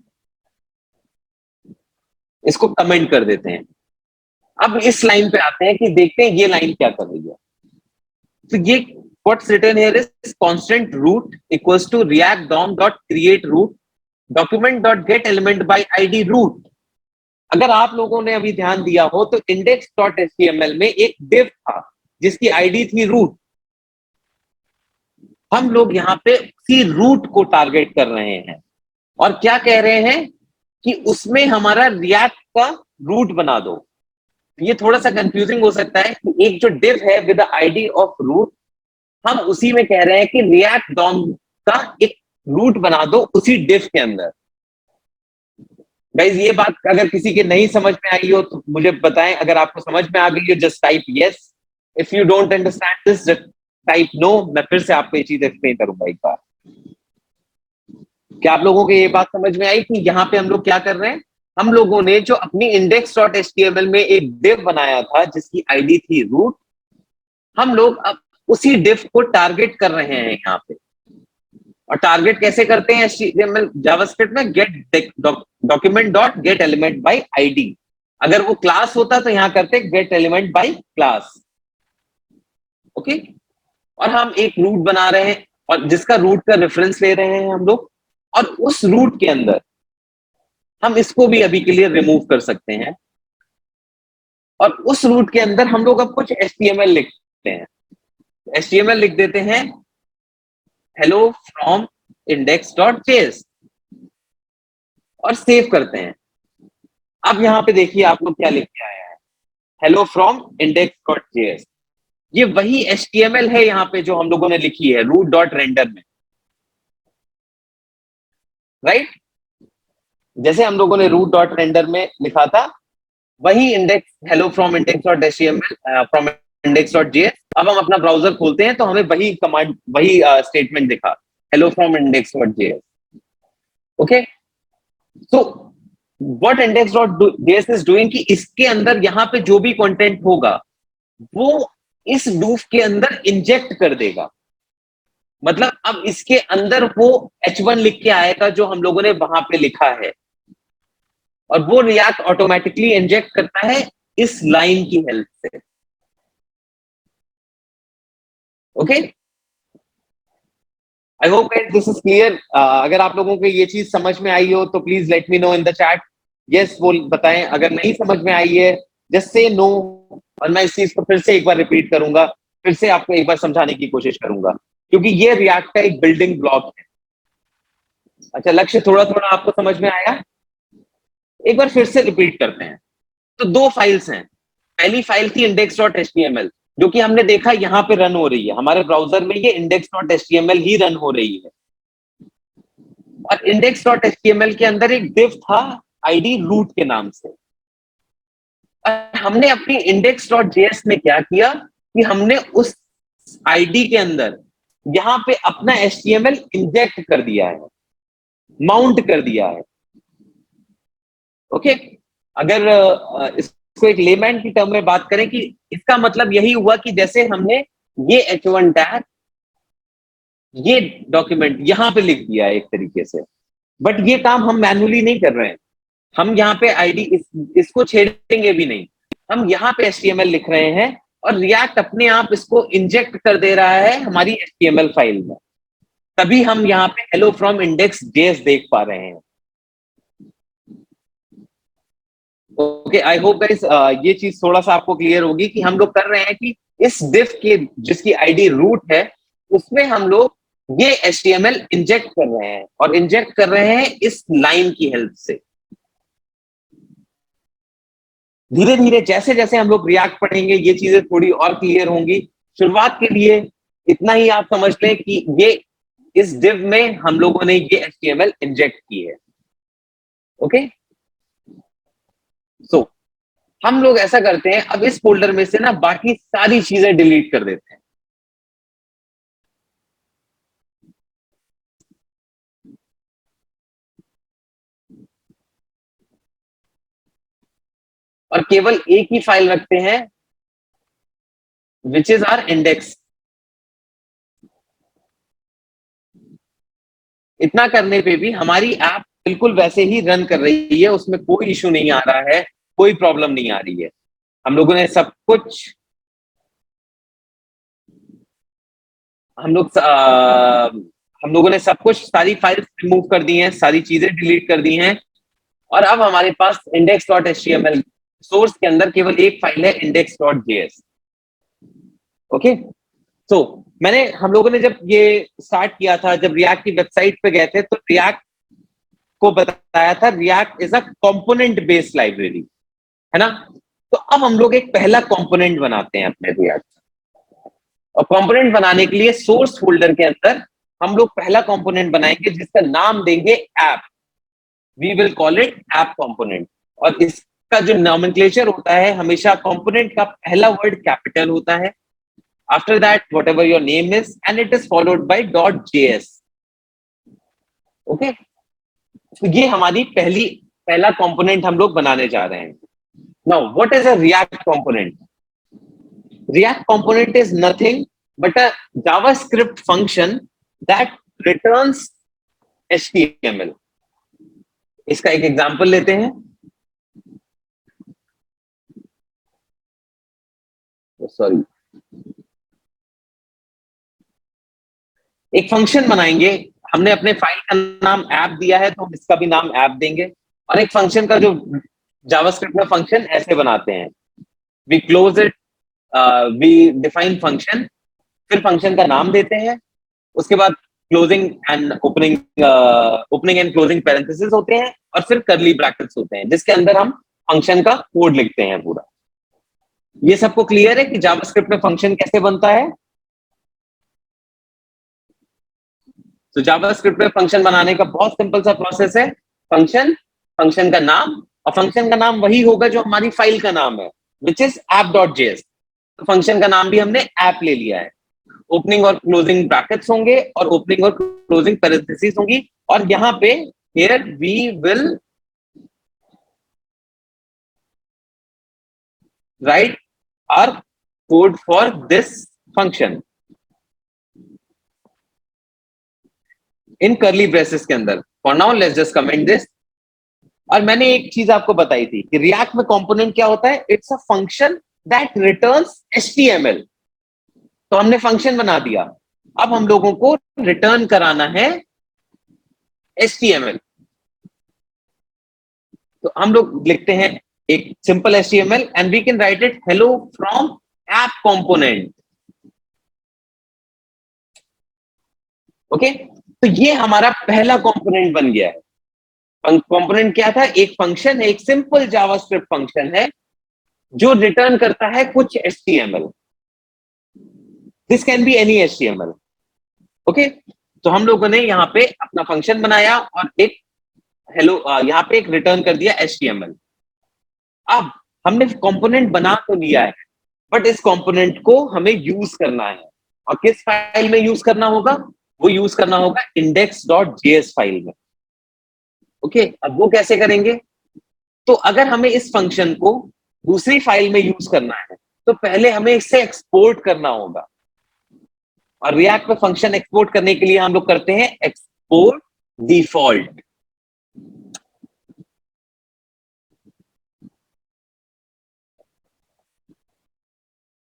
इसको कमेंट कर देते हैं। अब इस लाइन पे आते हैं कि देखते हैं ये लाइन क्या कर रही है। तो ये what's written here is constant root equals to react dom dot create root document dot get element by id root। अगर आप लोगों ने अभी ध्यान दिया हो तो index.html में एक div था जिसकी आईडी थी रूट। हम लोग यहाँ पे उसी रूट को टारगेट कर रहे हैं और क्या कह रहे हैं कि उसमें हमारा रिएक्ट का रूट बना दो। ये थोड़ा सा कंफ्यूजिंग हो सकता है कि एक जो div है विद आईडी ऑफ रूट, हम उसी में कह रहे हैं कि रिएक्ट डॉम का एक रूट बना दो उसी div के अंदर। गाइस, ये बात अगर किसी के नहीं समझ में आई हो तो मुझे बताएं। अगर आपको समझ में आ गई हो just type yes, if you don't understand this just type no. मैं फिर से आपको ये चीज एक्सप्लेन करूंगा एक बार। क्या आप लोगों को ये बात समझ में आई कि यहाँ पे हम लोग क्या कर रहे हैं? हम लोगों ने जो अपनी index.html में एक div बनाया था जिसकी आईडी थी रूट, हम लोग अब उसी div को टारगेट कर रहे हैं यहाँ पे। और टारगेट कैसे करते हैं HTML जावास्क्रिप्ट में? Gate document dot gate element by ID. अगर वो क्लास होता तो यहां करते gate element by class. Okay, और हम एक रूट बना रहे हैं और जिसका रूट का रेफरेंस ले रहे हैं हम लोग, और उस रूट के अंदर हम इसको भी अभी के लिए रिमूव कर सकते हैं। और उस रूट के अंदर हम लोग अब कुछ HTML लिखते हैं। HTML लिख देते हैं हेलो फ्रॉम index.js और सेव करते हैं। अब यहां पे देखिए आप लोग क्या लिख के आया है, हेलो फ्रॉम index.js। ये वही HTML है यहाँ पे जो हम लोगों ने लिखी है रूट डॉट रेंडर में, राइट? जैसे हम लोगों ने रूट डॉट रेंडर में लिखा था वही index hello from index.html from index.js। अब हम अपना ब्राउजर खोलते हैं तो हमें वही कमांड, वही स्टेटमेंट दिखा, hello from index.js। Okay, so what index.js is doing कि इसके अंदर यहाँ पे जो भी कंटेंट होगा वो इस डूफ के अंदर इंजेक्ट कर देगा। मतलब अब इसके अंदर वो h1 लिख के आएगा जो हम लोगों ने वहां पे लिखा है, और वो रिएक्ट ऑटोमेटिकली इंजेक्ट करता है इस लाइन की हेल्प से। Okay, I hope this is clear. अगर आप लोगों को ये चीज समझ में आई हो तो please let me know in the chat. Yes बोल बताएं, अगर नहीं समझ में आई है जस्ट से नो, और मैं इस चीज को फिर से एक बार रिपीट करूंगा, फिर से आपको एक बार समझाने की कोशिश करूंगा, क्योंकि ये रिएक्ट का एक बिल्डिंग ब्लॉक है। अच्छा लक्ष्य, थोड़ा थोड़ा आपको समझ में आया? एक बार फिर से रिपीट करते हैं। तो दो फाइल्स हैं। पहली फाइल थी index.html, जो कि हमने देखा यहाँ पे रन हो रही है हमारे ब्राउजर में, ये index.html ही रन हो रही है। और index.html के अंदर एक div था id root के नाम से। और हमने अपनी index.js में क्या किया कि हमने उस id के अंदर यहाँ पे अपना html इंजेक्ट कर दिया है, माउंट कर दिया है। ओके, अगर इसको एक लेमैन की टर्म में बात करें कि इसका मतलब यही हुआ कि जैसे हमने ये h1 टैग, ये डॉक्यूमेंट यहां पे लिख दिया है एक तरीके से, बट ये काम हम मैन्युअली नहीं कर रहे हैं। हम यहाँ पे आईडी इसको छेड़ेंगे भी नहीं, हम यहाँ पे HTML लिख रहे हैं और रिएक्ट अपने आप इसको इंजेक्ट कर दे रहा है हमारी HTML फाइल में। तभी हम यहाँ पे हेलो फ्रॉम इंडेक्स जेएस देख पा रहे हैं। ओके, आई होप गाइस ये चीज थोड़ा सा आपको क्लियर होगी कि हम लोग कर रहे हैं कि इस div के जिसकी आईडी रूट है उसमें हम लोग ये HTML इंजेक्ट कर रहे हैं, और इंजेक्ट कर रहे हैं इस लाइन की हेल्प से। धीरे धीरे जैसे जैसे हम लोग रिएक्ट पढ़ेंगे ये चीजें थोड़ी और क्लियर होंगी। शुरुआत के लिए इतना ही आप समझ लें कि ये इस div में हम लोगों ने ये HTML इंजेक्ट की है। ओके, सो हम लोग ऐसा करते हैं, अब इस फोल्डर में से ना बाकी सारी चीजें डिलीट कर देते हैं। और केवल एक ही फाइल रखते हैं विच इज आर इंडेक्स। इतना करने पे भी हमारी ऐप बिल्कुल वैसे ही रन कर रही है, उसमें कोई इशू नहीं आ रहा है, कोई प्रॉब्लम नहीं आ रही है। हम लोगों ने सब कुछ हम लोग हम लोगों ने सब कुछ सारी फाइल्स रिमूव कर दी हैं, सारी चीजें डिलीट कर दी हैं, और अब हमारे पास index.html सोर्स के अंदर केवल एक फाइल है index.js। ओके, तो मैंने हम लोगों ने जब ये स्टार्ट किया था, जब रिएक्ट की वेबसाइट पे गए थे, तो रिएक्ट को बताया था react is a component based library, है ना। तो अब हम लोग एक पहला कंपोनेंट बनाते हैं अपने रिएक्ट, और कंपोनेंट बनाने के लिए सोर्स फोल्डर के अंदर हम लोग पहला कंपोनेंट बनाएंगे जिसका नाम देंगे app. We will call it app component. और इसका जो नॉमेनक्लेचर होता है, हमेशा कंपोनेंट का पहला वर्ड कैपिटल होता है, after that whatever your name is, and it is followed by .js। Okay, तो ये हमारी पहला कंपोनेंट हम लोग बनाने जा रहे हैं। Now what is a react component? React component is nothing but a JavaScript function that returns HTML। इसका एक एग्जांपल लेते हैं। सॉरी, एक फंक्शन बनाएंगे। हमने अपने फाइल का नाम ऐप दिया है, तो इसका भी नाम ऐप देंगे। और एक फंक्शन का जो जावास्क्रिप्ट में फंक्शन ऐसे बनाते हैं, we close it, we define function, फिर फंक्शन का नाम देते हैं, उसके बाद closing and opening and closing parenthesis होते हैं, और फिर कर्ली ब्रैकेट्स होते हैं जिसके अंदर हम फंक्शन का कोड लिखते हैं पूरा। ये सबको क्लियर है कि जावास्क्रिप्ट में फंक्शन कैसे बनता है? तो जावास्क्रिप्ट में फंक्शन बनाने का बहुत सिंपल सा प्रोसेस है। फंक्शन, फंक्शन का नाम, और फंक्शन का नाम वही होगा जो हमारी फाइल का नाम है, विच इज app.js। तो फंक्शन का नाम भी हमने ऐप ले लिया है। ओपनिंग और क्लोजिंग ब्रैकेट्स होंगे, और ओपनिंग और क्लोजिंग पैरेंथेसिस होंगी, और यहाँ पे here we will write our code for this function in curly braces के अंदर। For now let's just comment this. और मैंने एक चीज आपको बताई थी कि रिएक्ट में कंपोनेंट क्या होता है, it's a function that returns HTML। तो हमने फंक्शन बना दिया, अब हम लोगों को रिटर्न कराना है HTML। तो हम लोग लिखते हैं एक simple HTML and we can write it hello from app component. Okay, तो ये हमारा पहला कंपोनेंट बन गया है। कंपोनेंट क्या था? एक फंक्शन है, एक सिंपल जावास्क्रिप्ट फंक्शन है जो रिटर्न करता है कुछ HTML। This can be any HTML। Okay, तो हम लोगों ने यहाँ पे अपना फंक्शन बनाया और एक हेलो यहाँ पे एक रिटर्न कर दिया HTML। अब हमने कंपोनेंट बना तो लिया है, बट इस कंपोनेंट को हमें यूज करना है। और किस फाइल में यूज करना होगा? वो यूज करना होगा index.js फाइल में। ओके, अब वो कैसे करेंगे? तो अगर हमें इस फंक्शन को दूसरी फाइल में यूज करना है तो पहले हमें इसे एक्सपोर्ट करना होगा। और रिएक्ट में फंक्शन एक्सपोर्ट करने के लिए हम लोग करते हैं एक्सपोर्ट डिफॉल्ट।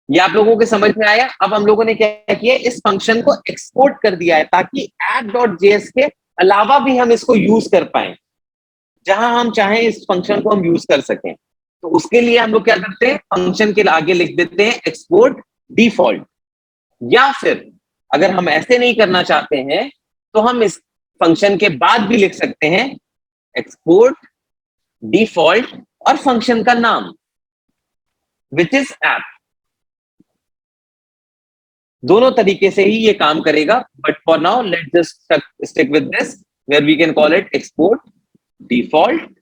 ये आप लोगों के समझ में आया? अब हम लोगों ने क्या किया, इस फंक्शन को एक्सपोर्ट कर दिया है ताकि app.js के अलावा भी हम इसको यूज कर पाए। जहां हम चाहें इस फंक्शन को हम यूज कर सकें। तो उसके लिए हम लोग क्या करते हैं, फंक्शन के आगे लिख देते हैं एक्सपोर्ट डिफॉल्ट। या फिर अगर हम ऐसे नहीं करना चाहते हैं तो हम इस फंक्शन के बाद भी लिख सकते हैं एक्सपोर्ट डिफॉल्ट और फंक्शन का नाम विच इज ऐप। दोनों तरीके से ही ये काम करेगा, but for now let's just stick with this where we can call it export default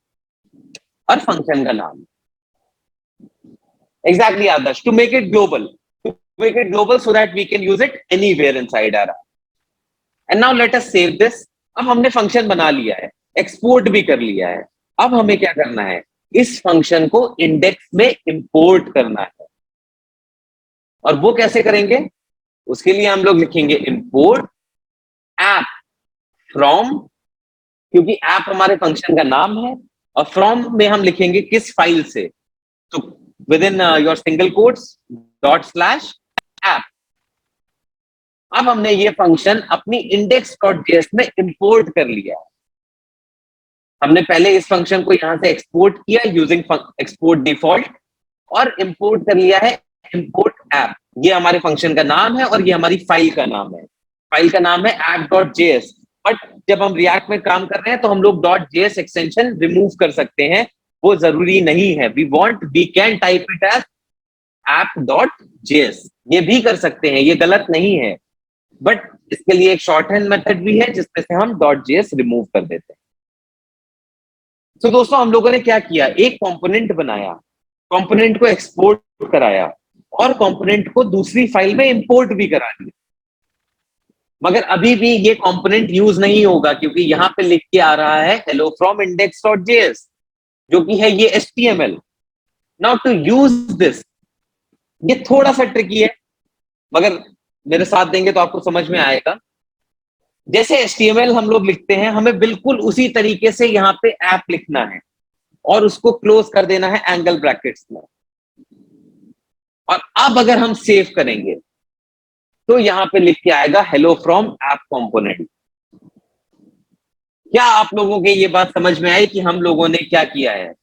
और फंक्शन का नाम। Exactly Adarsh, to make it global so that we can use it anywhere inside our app. And now let us save this. अब हमने function बना लिया है, export भी कर लिया है। अब हमें क्या करना है, इस फंक्शन को इंडेक्स में इंपोर्ट करना है। और वो कैसे करेंगे? उसके लिए हम लोग लिखेंगे इंपोर्ट ऐप फ्रॉम, क्योंकि ऐप हमारे फंक्शन का नाम है, और फ्रॉम में हम लिखेंगे किस फाइल से। तो with in your single quotes ./app. अब हमने ये फंक्शन अपनी index.js में इंपोर्ट कर लिया है। हमने पहले इस फंक्शन को यहां से एक्सपोर्ट किया यूजिंग एक्सपोर्ट डिफॉल्ट, और इंपोर्ट कर लिया है इंपोर्ट ऐप। ये हमारे फंक्शन का नाम है और ये हमारी फाइल का नाम है। फाइल का नाम है app.js। बट जब हम रिएक्ट में काम कर रहे हैं तो हम लोग .js एक्सटेंशन रिमूव कर सकते हैं, वो जरूरी नहीं है। We can type it as app.js, ये भी कर सकते हैं, ये गलत नहीं है। बट इसके लिए एक शॉर्ट हैंड मेथड भी है जिसमें से हम .js रिमूव कर देते हैं। तो दोस्तों हम लोगों ने क्या किया, एक कंपोनेंट बनाया, कंपोनेंट को एक्सपोर्ट कराया और कंपोनेंट को दूसरी फाइल में इंपोर्ट भी करा दिया। मगर अभी भी ये कंपोनेंट यूज नहीं होगा क्योंकि यहां पे लिख के आ रहा है हेलो फ्रॉम index.js, जो कि है ये HTML। Now to use this, ये थोड़ा सा ट्रिकी है, मगर मेरे साथ देंगे तो आपको समझ में आएगा। जैसे HTML हम लोग लिखते हैं, हमें बिल्कुल उसी तरीके से यहाँ पे ऐप लिखना है और उसको क्लोज कर देना है एंगल ब्रैकेट्स में। और अब अगर हम सेव करेंगे तो यहाँ पे लिख के आएगा हेलो फ्रॉम ऐप कंपोनेंट। क्या आप लोगों के ये बात समझ में आई कि हम लोगों ने क्या किया है?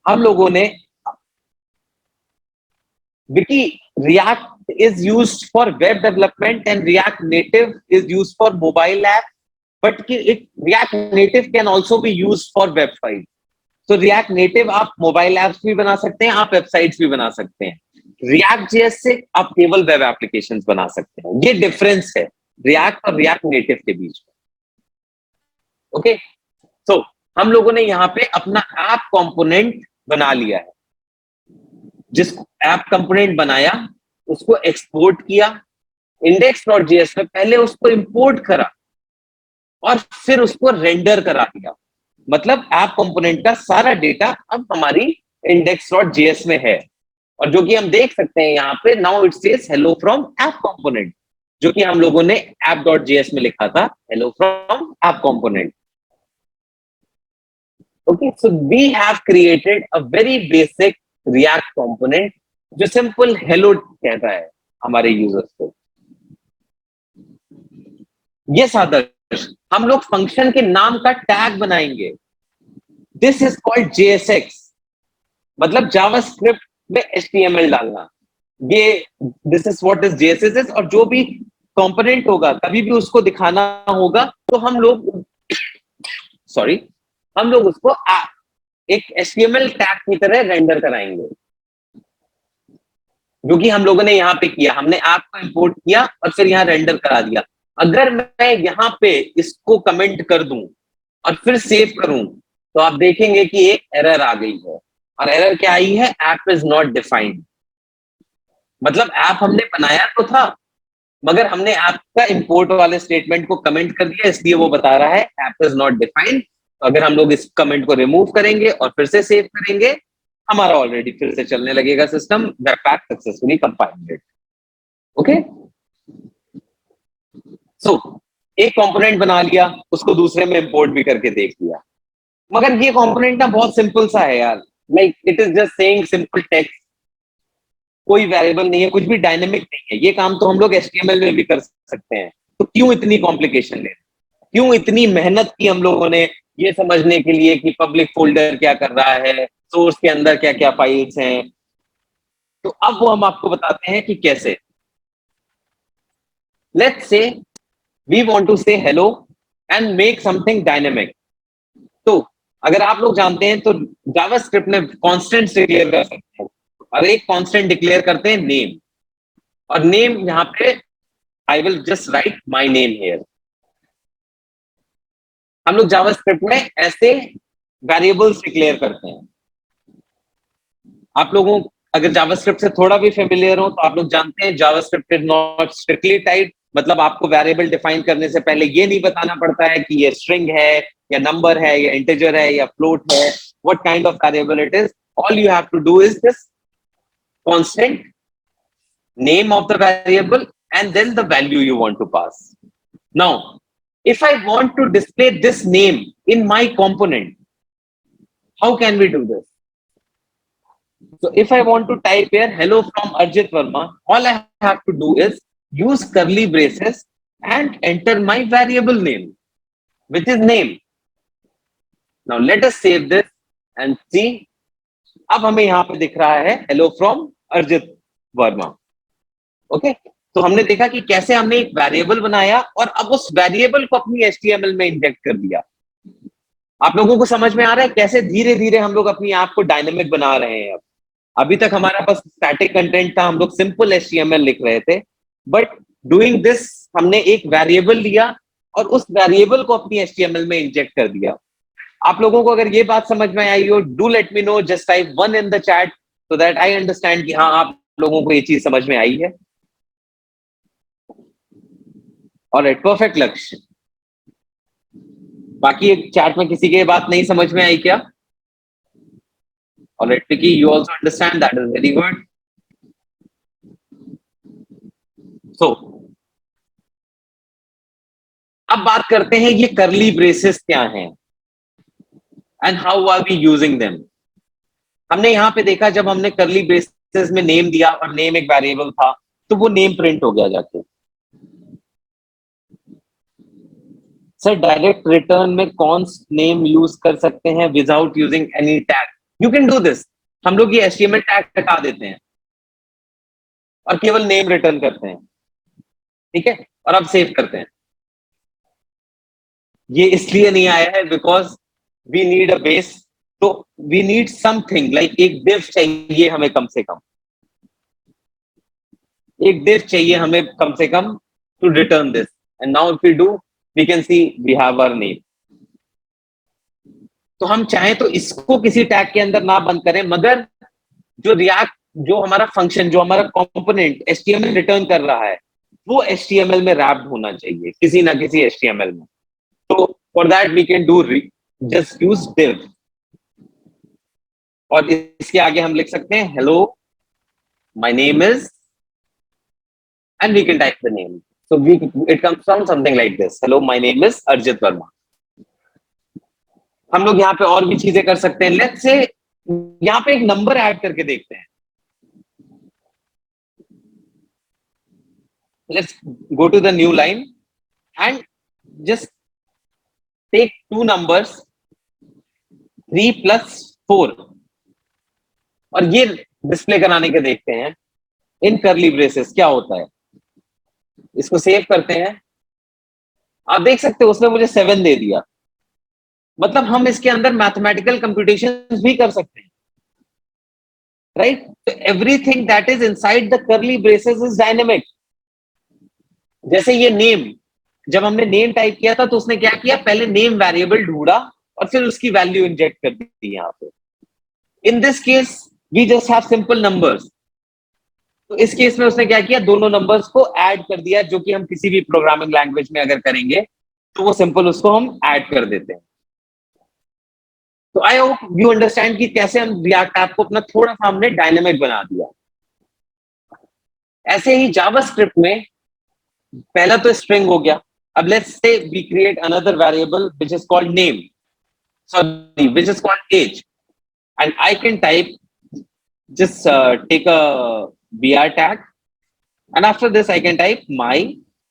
हम लोगों ने Vicky, React is used for web development and React Native is used for mobile app, but React Native can also be used for websites. So React Native आप मोबाइल एप्स भी बना सकते हैं, आप वेबसाइट्स भी बना सकते हैं। React JS से आप केवल वेब एप्लीकेशंस बना सकते हैं। ये डिफरेंस है React और React Native के बीच में। ओके, सो हम लोगों ने यहाँ पे अपना ऐप कंपोनेंट बना लिया है। जिस ऐप कंपोनेंट बनाया उसको एक्सपोर्ट किया, index.js में पहले उसको इंपोर्ट करा और फिर उसको रेंडर करा दिया। मतलब ऐप कंपोनेंट का सारा डेटा अब हमारी index.js में है, और जो कि हम देख सकते हैं यहाँ पे now it says hello from app component, जो कि हम लोगों ने app.js में लिखा था hello from app component. Okay, so we have created a very basic React component जो सिंपल हेलो कहता है हमारे यूजर्स को। यस आदर्श, आदर्श, हम लोग फंक्शन के नाम का टैग बनाएंगे। दिस इज कॉल्ड JSX, मतलब जावास्क्रिप्ट में HTML डालना। ये this is what is JSX। और जो भी कंपोनेंट होगा, कभी भी उसको दिखाना होगा तो हम लोग उसको एक HTML टैग की तरह रेंडर कराएंगे, जो कि हम लोगों ने यहाँ पे किया। हमने ऐप को इंपोर्ट किया और फिर यहाँ रेंडर करा दिया। अगर मैं यहाँ पे इसको कमेंट कर दूं और फिर सेव करूं, तो आप देखेंगे कि एक एरर आ गई है। और एरर क्या आई है? App is not defined. मतलब ऐप हमने बनाया तो था, मगर हमने ऐप का इंपोर्ट वाले स्टेटमेंट को कमेंट कर दिया, इसलिए वो बता रहा है ऐप इज नॉट डिफाइंड। अगर हम लोग इस कमेंट को रिमूव करेंगे और फिर से सेव करेंगे, हमारा ऑलरेडी फिर से चलने लगेगा system. Webpack successfully compiled. Okay, so एक कंपोनेंट बना लिया, उसको दूसरे में इंपोर्ट भी करके देख लिया। मगर ये कंपोनेंट ना बहुत सिंपल सा है यार, like it is just saying simple text, कोई वेरिएबल नहीं है, कुछ भी डायनेमिक नहीं है। ये काम तो हम लोग HTML में भी कर सकते हैं, तो क्यों इतनी कॉम्प्लिकेशन ले, क्यों इतनी मेहनत की हम लोगों ने ये समझने के लिए कि पब्लिक फोल्डर क्या कर रहा है, सोर्स के अंदर क्या क्या फाइल्स हैं। तो अब वो हम आपको बताते हैं कि कैसे। Let's say we want to say hello and make something dynamic. तो अगर आप लोग जानते हैं तो जावास्क्रिप्ट में कांस्टेंट्स डिक्लेयर कर सकते हैं, और एक कांस्टेंट डिक्लेयर करते हैं नेम। और नेम यहाँ पे I will just right my name here. हम लोग जावास्क्रिप्ट में ऐसे वेरिएबल्स डिक्लेयर करते हैं। आप लोगों अगर जावास्क्रिप्ट से थोड़ा भी फेमिलियर हो तो आप लोग जानते हैं JavaScript is not strictly typed. मतलब आपको वेरिएबल डिफाइन करने से पहले ये नहीं बताना पड़ता है कि ये स्ट्रिंग है या नंबर है या इंटीजर है या फ्लोट है, what kind of variable it is. All you have to do is this constant name of the variable and then the value you want to pass. Now if I want to display this name in my component, how can we do this? So if I want to type here hello from Arjit Verma, all I have to do is use curly braces and enter my variable name, which is name. Now let us save this and see. अब हमें यहाँ पे दिख रहा है hello from Arjit Verma. Okay, तो हमने देखा कि कैसे हमने एक वेरिएबल बनाया और अब उस वेरिएबल को अपनी HTML में इंजेक्ट कर दिया। आप लोगों को समझ में आ रहा है कैसे धीरे धीरे हम लोग अपनी ऐप को डायनेमिक बना रहे हैं। अब अभी तक हमारे पास स्टैटिक कंटेंट था, हम लोग सिंपल HTML लिख रहे थे, बट डूइंग दिस हमने एक वेरिएबल लिया और उस वेरिएबल को अपनी HTML में इंजेक्ट कर दिया। आप लोगों को अगर ये बात समझ में आई हो, do let me no, just type 1 in the chat so that I understand कि हाँ आप लोगों को ये चीज समझ में आई है। ऑलराइट, परफेक्ट लक्ष्य। बाकी एक चैट में किसी के बात नहीं समझ में आई क्या? Alright Vicky, you also understand, that is very good. So अब बात करते हैं ये करली ब्रेसेस क्या हैं and how are we using them. हमने यहाँ पे देखा जब हमने करली ब्रेसेस में नेम दिया और नेम एक वेरिएबल था, तो वो नेम प्रिंट हो गया जाके। सर डायरेक्ट रिटर्न में कौन नेम यूज कर सकते हैं without using any tag? You can do this. हम लोग ये HTML टैग हटा देते हैं और केवल नेम रिटर्न करते हैं, ठीक है, और अब सेव करते हैं। ये इसलिए नहीं आया है because we need a base, तो वी नीड समथिंग लाइक एक div चाहिए हमें कम से कम, एक div चाहिए हमें कम से कम to return this. And now if we do we can see we have our name. तो हम चाहें तो इसको किसी टैग के अंदर ना बंद करें, मगर जो रिएक्ट, जो हमारा फंक्शन, जो हमारा कंपोनेंट HTML रिटर्न कर रहा है, वो HTML में रैप्ड होना चाहिए, किसी ना किसी HTML में। तो for that we can do just use div, और इसके आगे हम लिख सकते हैं hello my name is, and we can type the name. So we it comes from something like this, hello my name is Arjit Verma. हम लोग यहाँ पे और भी चीजें कर सकते हैं। लेट्स से यहाँ पे एक नंबर ऐड करके देखते हैं। Let's go to the new line and just take two numbers 3 + 4 और ये डिस्प्ले कराने के देखते हैं इन करली ब्रेसेस क्या होता है। इसको सेव करते हैं। आप देख सकते हो उसने मुझे 7 दे दिया। मतलब हम इसके अंदर मैथमेटिकल कंप्यूटेशन भी कर सकते हैं, राइट? तो everything that is inside the करली ब्रेसेस इज डायनेमिक। जैसे ये नेम, जब हमने नेम टाइप किया था तो उसने क्या किया, पहले नेम वेरिएबल ढूंढा और फिर उसकी वैल्यू इंजेक्ट कर दी यहाँ पे। In this case we just have simple numbers. तो इस केस में उसने क्या किया, दोनों नंबर्स को ऐड कर दिया, जो कि हम किसी भी प्रोग्रामिंग लैंग्वेज में अगर करेंगे तो वो सिंपल उसको हम ऐड कर देते हैं। तो आई होप यू अंडरस्टैंड कि कैसे हम रिएक्ट ऐप को अपना थोड़ा सा हमने डायनेमिक बना दिया। ऐसे ही जावास्क्रिप्ट में पहला तो स्ट्रिंग हो गया। अब let's say we create another variable which is called name, sorry which is called age, and I can type just take a br tag, and after this I can type my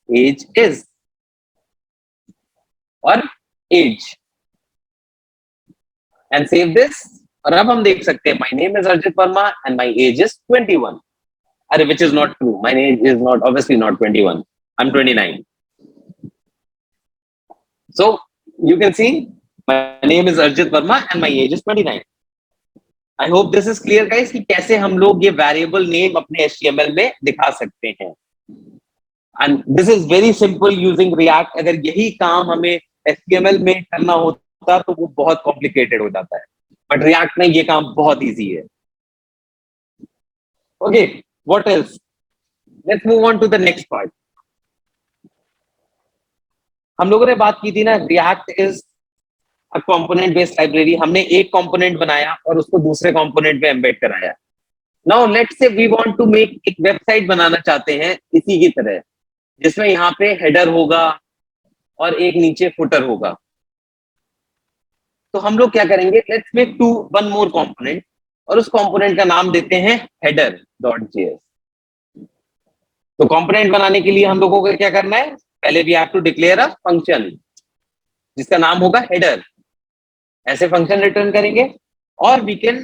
age is or age and save this। और अब हम देख सकते हैं my name is Arjit Verma and my age is 21, अरे which is not true, my age is not obviously not 21, I'm 29। so you can see my name is Arjit Verma and my age is 29। I hope this is clear guys कि कैसे हम लोग ये variable name अपने HTML में दिखा सकते हैं। And this is very simple using react. अगर यही काम हमें HTML में करना होता तो वो बहुत कॉम्प्लिकेटेड हो जाता है, बट रिएक्ट में ये काम बहुत इजी है। Okay, what else, let's move on to the next part. हम लोगों ने बात की थी ना, React is component based library. हमने एक कंपोनेंट बनाया और उसको दूसरे कंपोनेंट में एम्बेड कराया। Now let's say we want to make एक वेबसाइट बनाना चाहते हैं इसी की तरह, जिसमें यहाँ पे हेडर होगा और एक नीचे फुटर होगा। तो हम लोग क्या करेंगे, let's make one more component और उस कंपोनेंट का नाम देते हैं header.js। तो कंपोनेंट बनाने के लिए हम लोगों को क्या करना है, पहले we have to declare a function जिसका नाम होगा हेडर। ऐसे फंक्शन रिटर्न करेंगे और we can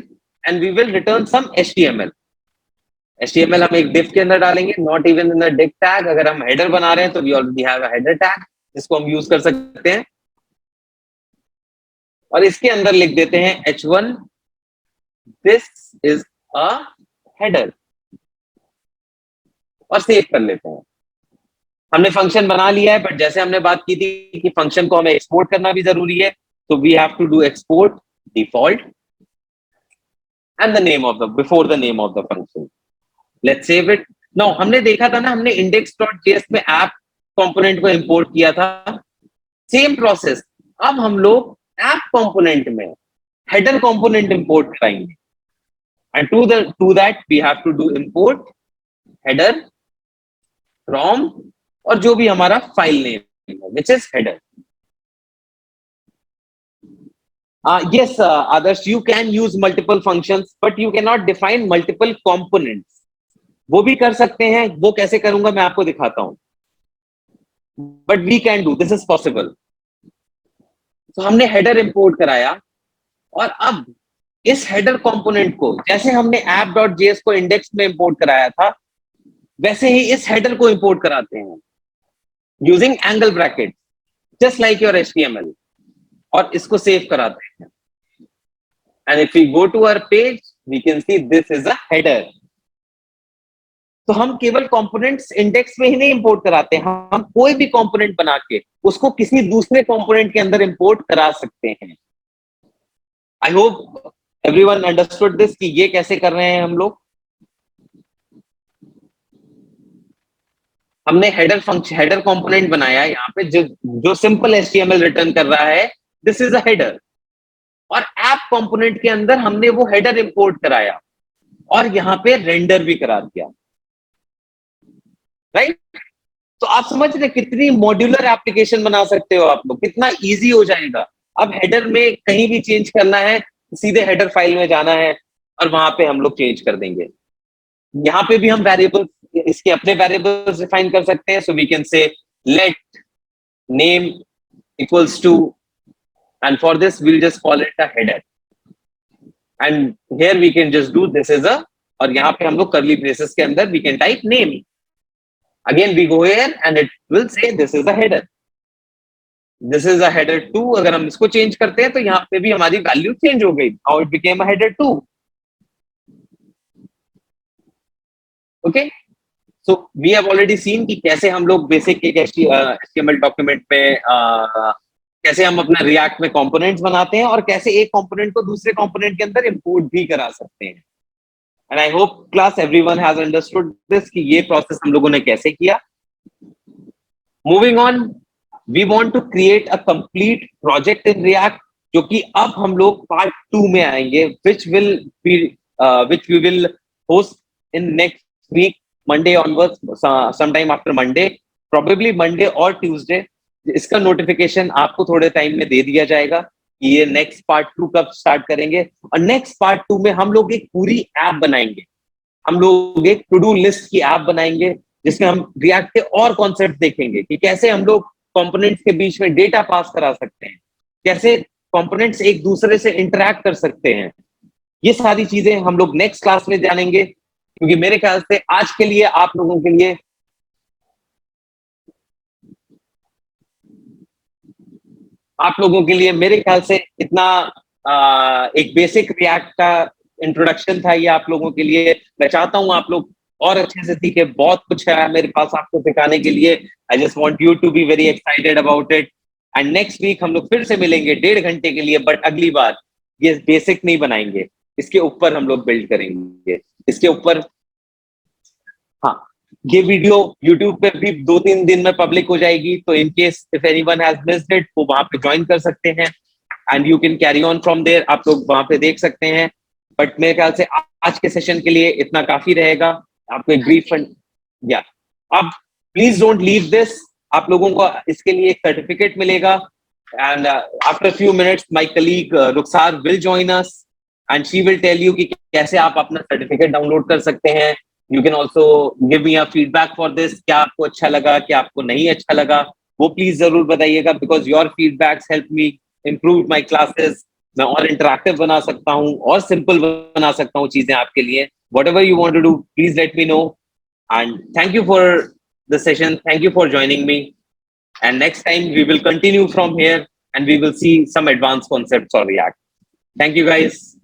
and we will return some HTML। HTML हम एक div के अंदर डालेंगे, not even in the div tag. अगर हम हेडर बना रहे हैं तो we already have a header tag जिसको हम यूज कर सकते हैं, और इसके अंदर लिख देते हैं h1 this is a header और सेव कर लेते हैं। हमने फंक्शन बना लिया है, बट जैसे हमने बात की थी कि फंक्शन को हमें एक्सपोर्ट करना भी जरूरी है, तो we have to do export default and the name of the before the name of the function. Let's save it. Now हमने देखा था ना, हमने index.js में ऐप कंपोनेंट को इंपोर्ट किया था। सेम प्रोसेस अब हम लोग ऐप कंपोनेंट में हेडर कंपोनेंट इंपोर्ट कराएंगे, and to that we have to do import header from और जो भी हमारा फाइल नेम है which is header. yes Adarsh, you can use multiple functions but you cannot define multiple components। वो भी कर सकते हैं, वो कैसे करूंगा मैं आपको दिखाता हूं, but we can do this is possible. तो हमने हेडर इंपोर्ट कराया और अब इस हेडर कंपोनेंट को जैसे हमने app.js को इंडेक्स में इंपोर्ट कराया था, वैसे ही इस हेडर को इंपोर्ट कराते हैं using angle bracket just like your HTML, और इसको सेव कराते हैं। And if we go to our page we can see this is a header. तो हम केवल कंपोनेंट्स इंडेक्स में ही नहीं इंपोर्ट कराते, हम कोई भी कंपोनेंट बना के उसको किसी दूसरे कंपोनेंट के अंदर इंपोर्ट करा सकते हैं। I hope everyone understood this कि ये कैसे कर रहे हैं हम लोग। हमने हेडर कंपोनेंट बनाया यहाँ पे जो सिंपल HTML रिटर्न कर रहा है, दिस इज अ हेडर, और ऐप कंपोनेंट के अंदर हमने वो हेडर इंपोर्ट कराया और यहाँ पे रेंडर भी करा दिया, राइट? तो आप समझ रहे कितनी मॉड्यूलर एप्लीकेशन बना सकते हो आप लोग, कितना इजी हो जाएगा। अब हेडर में कहीं भी चेंज करना है, सीधे हेडर फाइल में जाना है और वहां पे हम लोग चेंज कर देंगे। यहाँ पे भी हम वेरिएबल्स, इसके अपने वेरिएबल्स डिफाइन कर सकते हैं। So we can say let name equals to and for this we'll just call it a header, and here we can just do this is a, और यहाँ पे हम लोग curly braces के अंदर we can type name. Again we go here and it will say this is a header. This is a header 2. अगर हम इसको change करते हैं तो यहाँ पे भी हमारी value change हो गई. Now it became a header 2. Okay. So we have already seen कि कैसे हम लोग basic एक HTML document में कैसे हम अपना React में components बनाते हैं और कैसे एक component को दूसरे component के अंदर import भी करा सकते हैं. And I hope class everyone has understood this कि ये process हम लोगों ने कैसे किया. Moving on, we want to create a complete project in React, जो कि अब हम लोग part 2 में आएंगे, which we will host in next week, Monday onwards, sometime after Monday, probably Monday और Tuesday. इसका notification आपको थोड़े time में दे दिया जाएगा कि ये next part 2 कब start करेंगे. और next part 2 में हम लोग एक पूरी app बनाएंगे. हम लोग एक to do list की app बनाएंगे जिसमें हम React के और concept देखेंगे कि कैसे हम लोग components के बीच में data pass करा सकते हैं, कैसे components एक दूसरे से interact कर सकते हैं. ये सारी चीजें हम लोग next class में जानेंगे, क्योंकि मेरे ख्याल से आज के लिए आप लोगों के लिए मेरे ख्याल से इतना एक बेसिक रिएक्ट का इंट्रोडक्शन था ये आप लोगों के लिए. मैं चाहता हूं आप लोग और अच्छे से सीखे. बहुत कुछ है मेरे पास आपको सिखाने के लिए. I just want you to be very excited about it. And next week हम लोग फिर से मिलेंगे 1.5 घंटे के लिए. बट अगली बार ये बेसिक नहीं बनाएंगे, इसके ऊपर हम लोग बिल्ड करेंगे. इसके ऊपर हाँ, ये वीडियो YouTube पे भी 2-3 दिन में पब्लिक हो जाएगी. तो in case if anyone has missed it, वो वहां पे ज्वाइन कर सकते हैं and you can carry on from there. आप लोग वहां पे देख सकते हैं. बट मेरे ख्याल से आज के सेशन के लिए इतना काफी रहेगा. आपको एक ब्रीफ या अब प्लीज डोंट लीव दिस. आप लोगों को इसके लिए एक सर्टिफिकेट मिलेगा and after few minutes my colleague Rukhsar will join us and she will tell you कि कैसे आप अपना सर्टिफिकेट डाउनलोड कर सकते हैं. You can also give me a feedback for this. क्या आपको अच्छा लगा, क्या आपको नहीं अच्छा लगा, वो प्लीज जरूर बताइएगा. because your feedbacks help me improve my classes. मैं और इंटरैक्टिव बना सकता हूँ और सिंपल बना सकता हूँ चीजें आपके लिए. whatever you want to do, please let me know. And thank you for the session. Thank you for joining me. And next time we will continue from here and we will see some advanced concepts on React. Thank you guys.